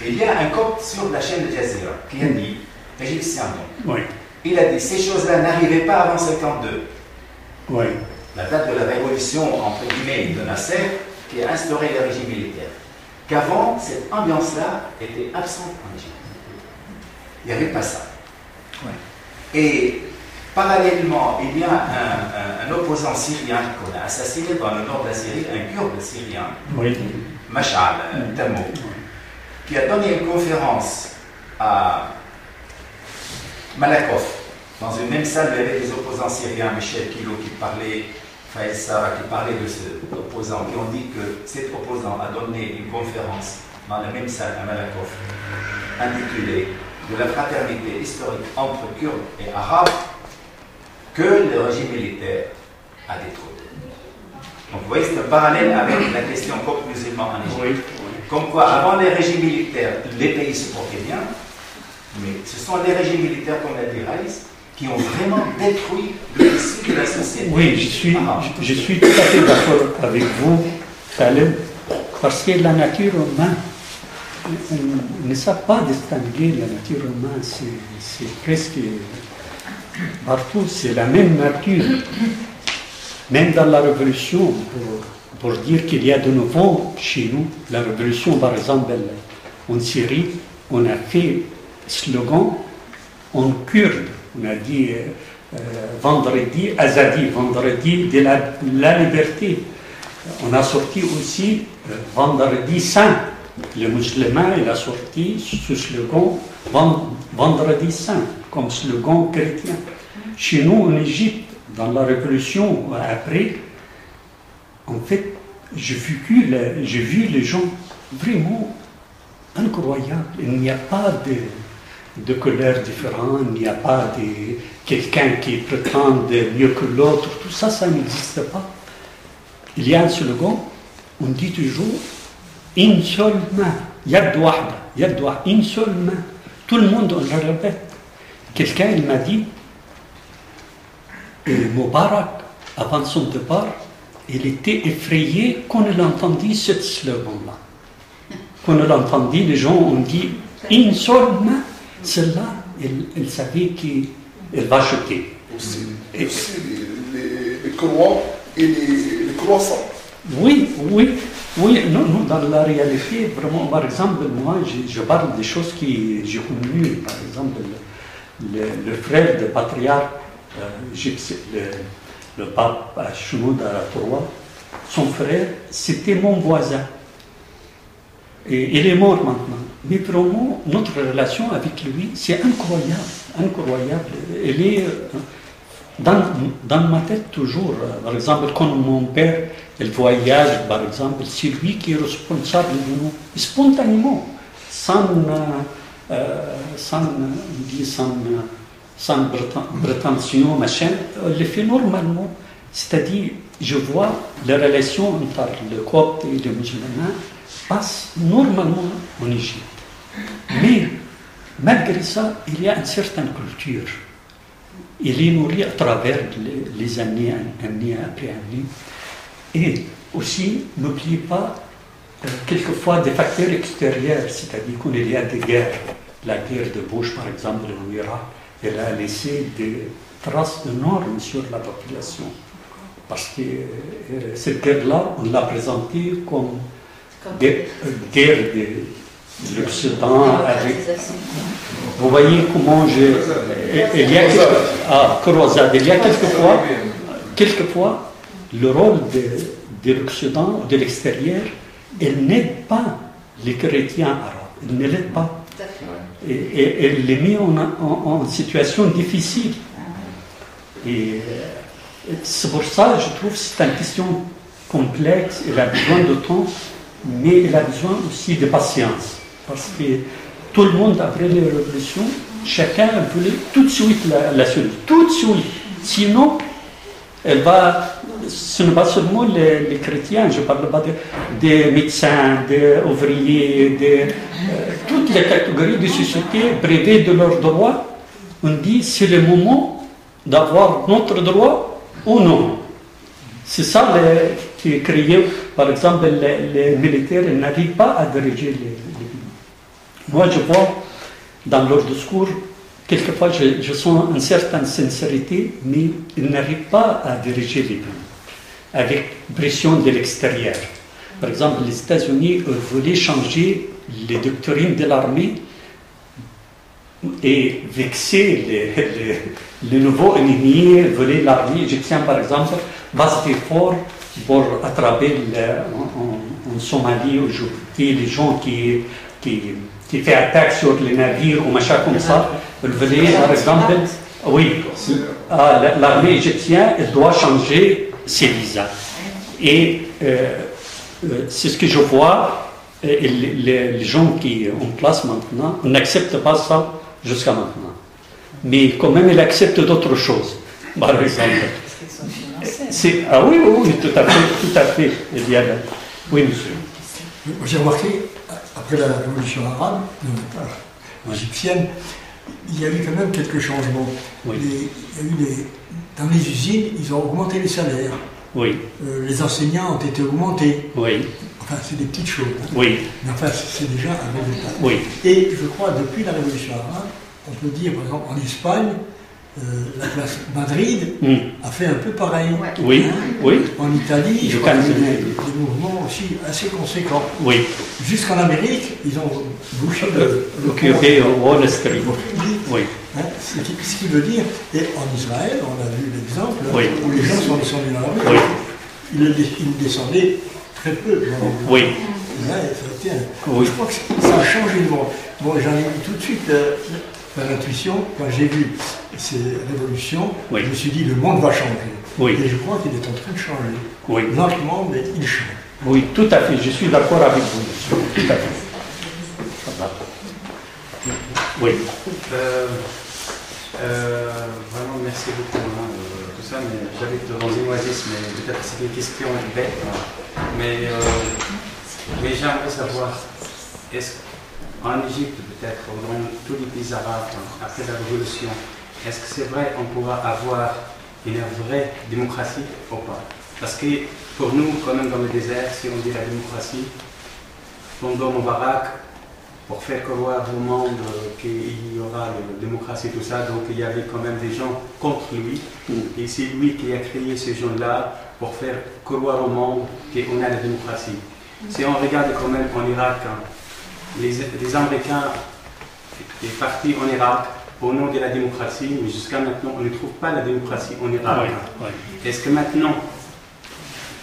il y a un Copte sur la chaîne de Jazeera qui a dit, égyptien donc, il a dit ces choses-là n'arrivaient pas avant 52. La date de la révolution, entre guillemets, de Nasser, qui a instauré le régime militaire. Qu'avant, cette ambiance-là était absente en Égypte. Il n'y avait pas ça. Et parallèlement, il y a un opposant syrien qu'on a assassiné dans le nord de la Syrie, un kurde syrien, Mash'al Tammo, qui a donné une conférence à Malakoff, dans une même salle, il y avait des opposants syriens, Michel Kilo qui parlait, Faïd Sarah qui parlait de cet opposant, qui ont dit que cet opposant a donné une conférence dans la même salle à Malakoff, intitulée de la fraternité historique entre Kurdes et Arabes que le régime militaire a détruit. Donc vous voyez, c'est un parallèle avec la question copte musulman en Égypte. Comme quoi, avant les régimes militaires, les pays se portaient bien, mais ce sont les régimes militaires, comme l'a dit Raïs, qui ont vraiment détruit le tissu de la société. Oui, je suis tout à fait d'accord avec vous, Taleb, parce que la nature humaine, on ne sait pas distinguer la nature humaine, c'est presque partout, c'est la même nature. Même dans la révolution, pour dire qu'il y a de nouveau chez nous, la révolution par exemple en Syrie, on a fait slogan en kurde, on a dit vendredi Azadi, vendredi de la liberté. On a sorti aussi vendredi saint, Le musulman, il a sorti ce slogan Vendredi Saint, comme slogan chrétien. Chez nous, en Égypte, dans la révolution après, en fait, j'ai vu les gens vraiment incroyables. Il n'y a pas de couleurs différentes, il n'y a pas de quelqu'un qui prétend mieux que l'autre. Tout ça, ça n'existe pas. Il y a un slogan, on dit toujours une seule main, yad wahda, une seule main. Tout le monde, on le répète. Quelqu'un, il m'a dit, Moubarak, avant son départ, il était effrayé quand il entendit ce slogan-là. Quand il entendit, les gens ont dit une seule main, celle-là, il savait qu'il va jeter. Aussi les croix et les croissants. Oui, non, dans la réalité, vraiment, par exemple, moi, je parle des choses que j'ai connues. Par exemple, le frère du patriarche le pape Shnoud à Troyes, son frère, c'était mon voisin. Et il est mort maintenant. Mais vraiment, notre relation avec lui, c'est incroyable. Elle est dans ma tête toujours. Par exemple, quand mon père il voyage, par exemple, c'est lui qui est responsable de nous, spontanément, sans prétention, machin, il le fait normalement. C'est-à-dire, je vois les relations entre le copte et les musulmans passent normalement en Égypte. Mais, malgré ça, il y a une certaine culture. Il est nourri à travers les années, année après année. Et aussi, n'oubliez pas, quelquefois, des facteurs extérieurs, c'est-à-dire qu'il y a des guerres. La guerre de Bush, par exemple, en Irak, elle a laissé des traces énormes sur la population. Parce que cette guerre-là, on l'a présentée comme des guerres de l'Occident. Vous voyez comment il y a croisade. Il y a quelquefois le rôle de l'Occident, de l'extérieur, elle n'aide pas les chrétiens arabes. Elle ne l'aide pas. Et elle les met en situation difficile. Et c'est pour ça, je trouve que c'est une question complexe. Elle a besoin de temps, mais elle a besoin aussi de patience. Parce que tout le monde, après les révolutions, chacun voulait tout de suite la solution. Tout de suite. Sinon, ce n'est pas seulement les chrétiens, je ne parle pas des médecins, des ouvriers, toutes les catégories de société privées de leurs droits. On dit c'est le moment d'avoir notre droit ou non. C'est ça qui est créé. Par exemple, les militaires n'arrivent pas à diriger les pays. Moi, je vois dans leur discours, quelquefois, je sens une certaine sincérité, mais ils n'arrivent pas à diriger les pays avec pression de l'extérieur. Par exemple, les États-Unis voulaient changer les doctrines de l'armée et vexer les nouveaux ennemis, voulaient l'armée égyptienne, par exemple, base d'efforts pour attraper en Somalie, au Djibouti, les gens qui fait attaque sur les navires ou machin comme ça. Ils voulaient, par exemple, oui, l'armée égyptienne elle doit changer ses visas. Et c'est ce que je vois, les gens qui sont en place maintenant n'acceptent pas ça jusqu'à maintenant. Mais quand même, ils acceptent d'autres choses. Par exemple. Ah oui, tout à fait. Oui, monsieur. J'ai remarqué, après la révolution arabe, égyptienne, il y a eu quand même quelques changements. Oui. Dans les usines, ils ont augmenté les salaires. Oui. Les enseignants ont été augmentés. Oui. Enfin, c'est des petites choses. Hein. Oui. Mais enfin, c'est déjà un résultat. Oui. Et je crois, depuis la révolution arabe, on peut dire, par exemple, en Espagne, la place Madrid a fait un peu pareil. Oui, hein. Oui. En Italie, il y a des mouvements aussi assez conséquents. Oui. Jusqu'en Amérique, ils ont bouché occupé Wall Street. Oui. Hein, ce qui veut dire, et en Israël, on a vu l'exemple, où les gens sont descendus dans la rue, ils descendaient très peu. Oui. Là, oui. Je crois que ça a changé le monde. Bon, j'en ai eu tout de suite l'intuition, quand j'ai vu ces révolutions, je me suis dit le monde va changer. Oui. Et je crois qu'il est en train de changer. Oui. Lentement, mais il change. Oui, tout à fait. Je suis d'accord avec vous, monsieur. Tout à fait. Oui. Vraiment, merci beaucoup tout ça, mais j'habite dans une oasis, mais peut-être c'est une question bête, mais j'aimerais savoir, est-ce qu'en Égypte, peut-être, ou dans tous les pays arabes, après la révolution, est-ce que c'est vrai qu'on pourra avoir une vraie démocratie ou pas? Parce que pour nous, quand même dans le désert, si on dit la démocratie, pendant Moubarak, pour faire croire au monde qu'il y aura la démocratie, tout ça, donc il y avait quand même des gens contre lui. Et c'est lui qui a créé ces gens-là pour faire croire au monde qu'on a la démocratie. Si on regarde quand même en Irak, les Américains sont partis en Irak au nom de la démocratie, mais jusqu'à maintenant, on ne trouve pas la démocratie en Irak. Oui, oui. Est-ce que maintenant,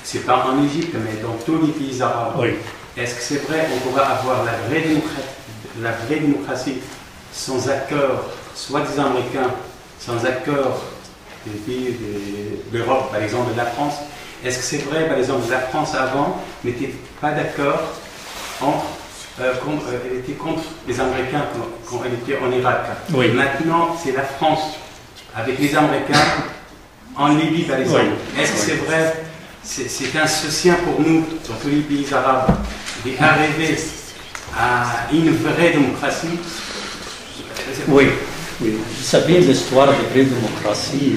c'est pas en Égypte, mais dans tous les pays arabes, oui. Est-ce que c'est vrai qu'on pourra avoir la vraie démocratie sans accord, soi-disant américain, sans accord des pays de l'Europe, par exemple de la France? Est-ce que c'est vrai, par exemple, que la France avant n'était pas d'accord elle était contre les Américains quand elle était en Irak. Oui. Maintenant, c'est la France avec les Américains en Libye, par exemple. Oui. Est-ce que c'est vrai? C'est un soutien pour nous, dans tous les pays arabes, d'arriver à une vraie démocratie. Oui, oui. Vous savez, l'histoire de la vraie démocratie,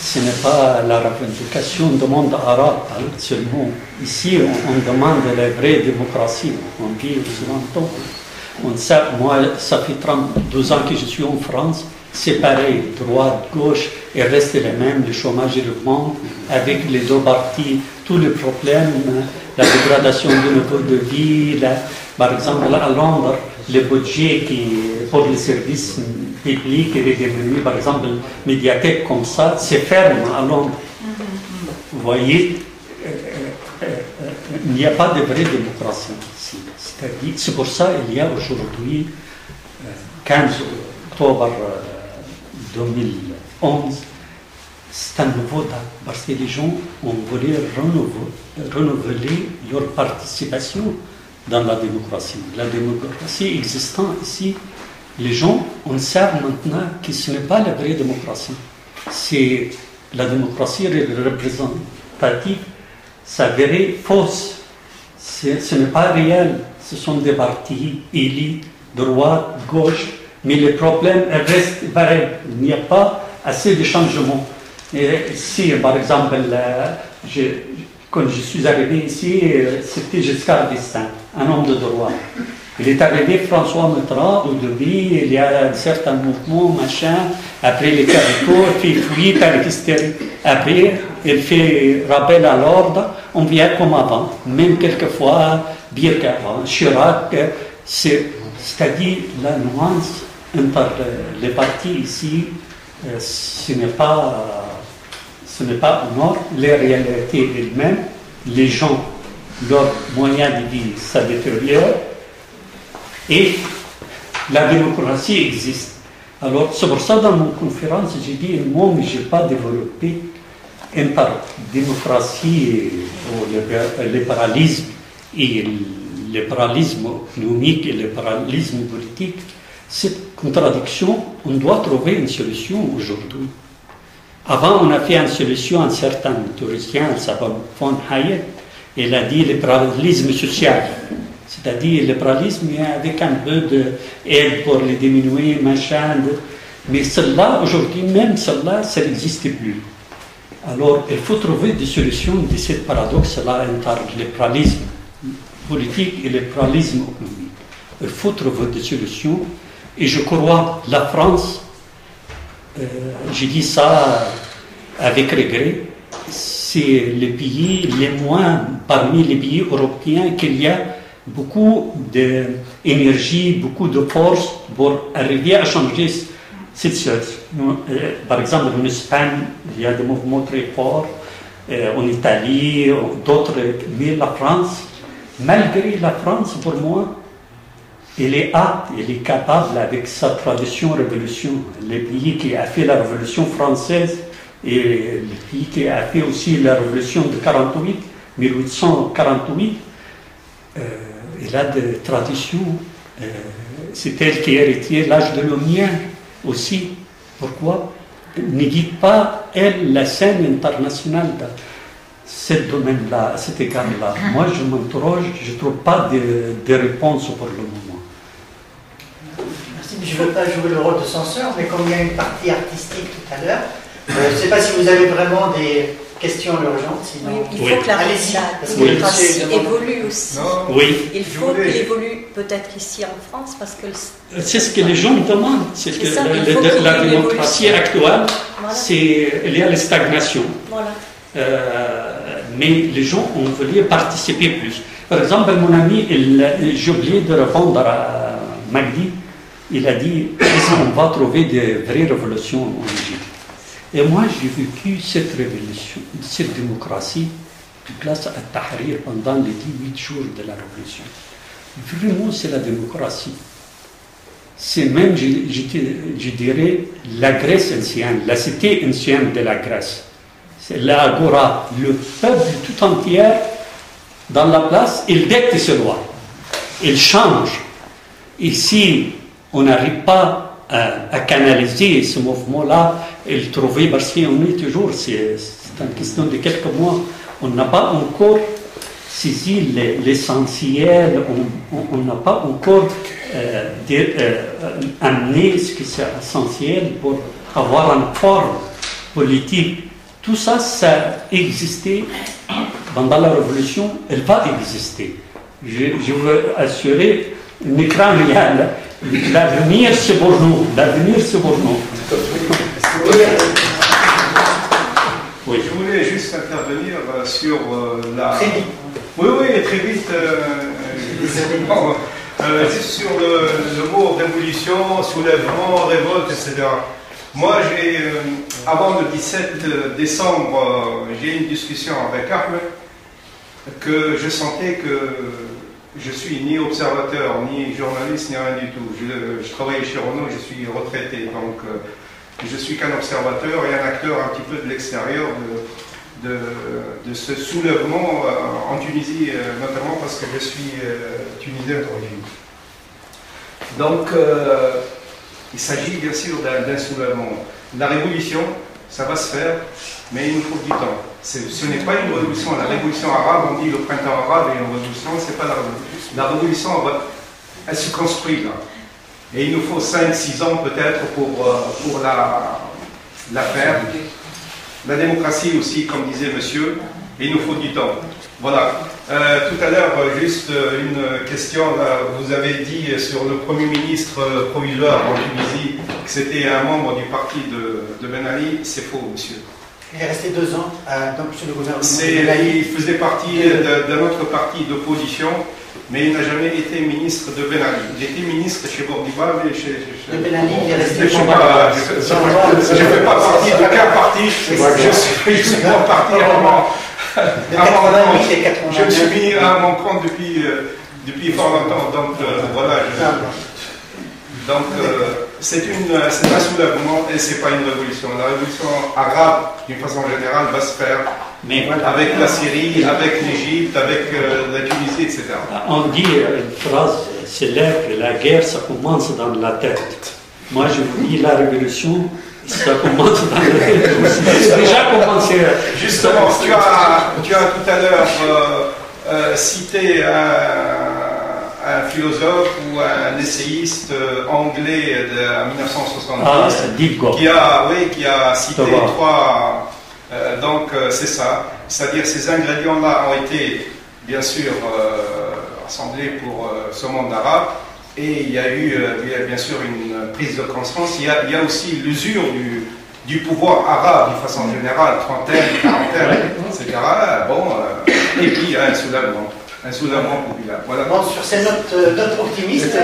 ce n'est pas la revendication du monde arabe seulement. Ici, on demande la vraie démocratie. On vit occidentaux. Moi, ça fait 32 ans que je suis en France. C'est pareil, droite, gauche, et reste les mêmes, le chômage augmente, avec les deux partis, tous les problèmes, la dégradation du niveau de vie, par exemple à Londres, le budget pour les services publics est diminué, par exemple, médiathèque comme ça, c'est ferme à Londres. Vous voyez, il n'y a pas de vraie démocratie ici. C'est pour ça qu'il y a aujourd'hui, 15 octobre 2011, c'est un nouveau date, parce que les gens ont voulu renouveler leur participation dans la démocratie. La démocratie existant ici, les gens on sait maintenant que ce n'est pas la vraie démocratie. C'est la démocratie représentative, s'avérait fausse. Ce n'est pas réel. Ce sont des partis élus, droite, gauche, mais les problèmes restent pareils. Il n'y a pas assez de changements. Et si, par exemple, quand je suis arrivé ici, c'était Giscard d'Estaing, un homme de droit. Il est arrivé François Mitterrand, au début, il y a un certain mouvement, machin, après les capitaux, il fait fuite avec hystérie. Après, il fait rappel à l'ordre, on vient comme avant, même quelquefois, bien qu'avant. Chirac, c'est-à-dire la nuance entre les partis ici, ce n'est pas au nord, les réalités elles-mêmes, les gens, leurs moyens de vie, ça détériore, et la démocratie existe. Alors, c'est pour ça, dans mon conférence, j'ai dit, moi, je n'ai pas développé par démocratie ou le libéralisme et le libéralisme économique et le libéralisme politique. Cette contradiction, on doit trouver une solution aujourd'hui. Avant, on a fait une solution, un certain théoricien, il s'appelle von Hayek, il a dit le libéralisme social. C'est-à-dire le libéralisme avec un peu d'aide pour les diminuer, machin. Mais cela, aujourd'hui, même cela, ça n'existe plus. Alors, il faut trouver des solutions de ce paradoxe-là entre le libéralisme politique et le libéralisme économique. Il faut trouver des solutions. Et je crois que la France, je dis ça avec regret, c'est le pays les moins parmi les pays européens qu'il y a beaucoup d'énergie, beaucoup de force pour arriver à changer cette chose. Par exemple, en Espagne, il y a des mouvements très forts. en Italie, d'autres. Mais la France, malgré la France, pour moi, elle est apte, elle est capable, avec sa tradition révolution. Le pays qui a fait la révolution française et le pays qui a fait aussi la révolution de 48, 1848, elle a des traditions. C'est elle qui est héritière l'âge de Lumière aussi. Pourquoi ne guide pas, elle, la scène internationale de ce domaine-là, à cet égard-là? Moi, je m'interroge, je ne trouve pas de réponse pour le moment. Merci, je ne veux pas jouer le rôle de censeur, mais comme il y a une partie artistique tout à l'heure, je ne sais pas si vous avez vraiment des questions urgentes. Sinon... Oui, il faut que la démocratie évolue aussi. Oui. Il faut qu'elle évolue peut-être ici en France, parce que... C'est ce que les gens demandent. C'est que la démocratie actuelle, voilà. Il y a la stagnation. Voilà. Mais les gens ont voulu participer plus. Par exemple, mon ami, j'ai oublié de répondre à Magdi, il a dit on va trouver des vraies révolutions en Égypte. Et moi, j'ai vécu cette révolution, cette démocratie, grâce à Tahrir pendant les 18 jours de la révolution. Vraiment, c'est la démocratie. C'est même, je dirais, la Grèce ancienne, la cité ancienne de la Grèce. C'est l'agora, le peuple tout entier dans la place, il dicte ses lois. Il change. Et si on n'arrive pas à canaliser ce mouvement-là et le trouver, parce qu'on est toujours, c'est une question de quelques mois, on n'a pas encore saisi l'essentiel, on n'a pas encore amené ce qui est essentiel pour avoir une forme politique. Tout ça, ça existait pendant la Révolution, elle va exister. Je veux assurer une écran réel. L'avenir, c'est pour nous. L'avenir, c'est pour nous. Oui. Je voulais juste intervenir sur la... Oui, très vite. Sur le mot révolution, soulèvement, révolte, etc. Moi, avant le 17 décembre, j'ai eu une discussion avec Ahmed que je sentais que je suis ni observateur, ni journaliste, ni rien du tout. Je travaillais chez Renault, je suis retraité, donc je suis qu'un observateur et un acteur un petit peu de l'extérieur de ce soulèvement en Tunisie, notamment parce que je suis tunisien d'origine. Donc, il s'agit bien sûr d'un soulèvement. La révolution, ça va se faire, mais il nous faut du temps. Ce n'est pas une révolution. La révolution arabe, on dit le printemps arabe et une révolution, c'est pas la révolution. La révolution, elle se construit là. Et il nous faut 5-6 ans peut-être pour la faire. La démocratie aussi, comme disait monsieur, et il nous faut du temps. Voilà. Tout à l'heure, juste une question. Là, vous avez dit sur le Premier ministre provisoire en Tunisie que c'était un membre du parti de Ben Ali. C'est faux, monsieur. Il est resté 2 ans sur le gouvernement. Il faisait partie d'un autre parti d'opposition, mais il n'a jamais été ministre de Ben Ali. Il était ministre chez Bourguiba, mais chez Ben Ali, il est resté. Je ne fais pas partie d'aucun parti. Je suis mon parti avant. Je me suis mis à mon compte depuis fort longtemps, donc voilà. Donc c'est un soulèvement et c'est pas une révolution. La révolution arabe, d'une façon générale, va se faire avec la Syrie, avec l'Égypte, avec la Tunisie, etc. On dit une phrase célèbre, la guerre, ça commence dans la tête. Moi, je vous dis, la révolution, ça commence dans la tête. C'est déjà commencé. Justement, tu as tout à l'heure cité un philosophe ou un essayiste anglais de 1970 qui a cité 3. Donc c'est ça. C'est-à-dire ces ingrédients-là ont été bien sûr assemblés pour ce monde arabe. Et il y a eu bien sûr une prise de conscience. Il y a aussi l'usure du pouvoir arabe d'une façon générale, trentaine, quarantaine, etc. Et puis un soulèvement populaire. Voilà. Bon, sur ces notes optimistes.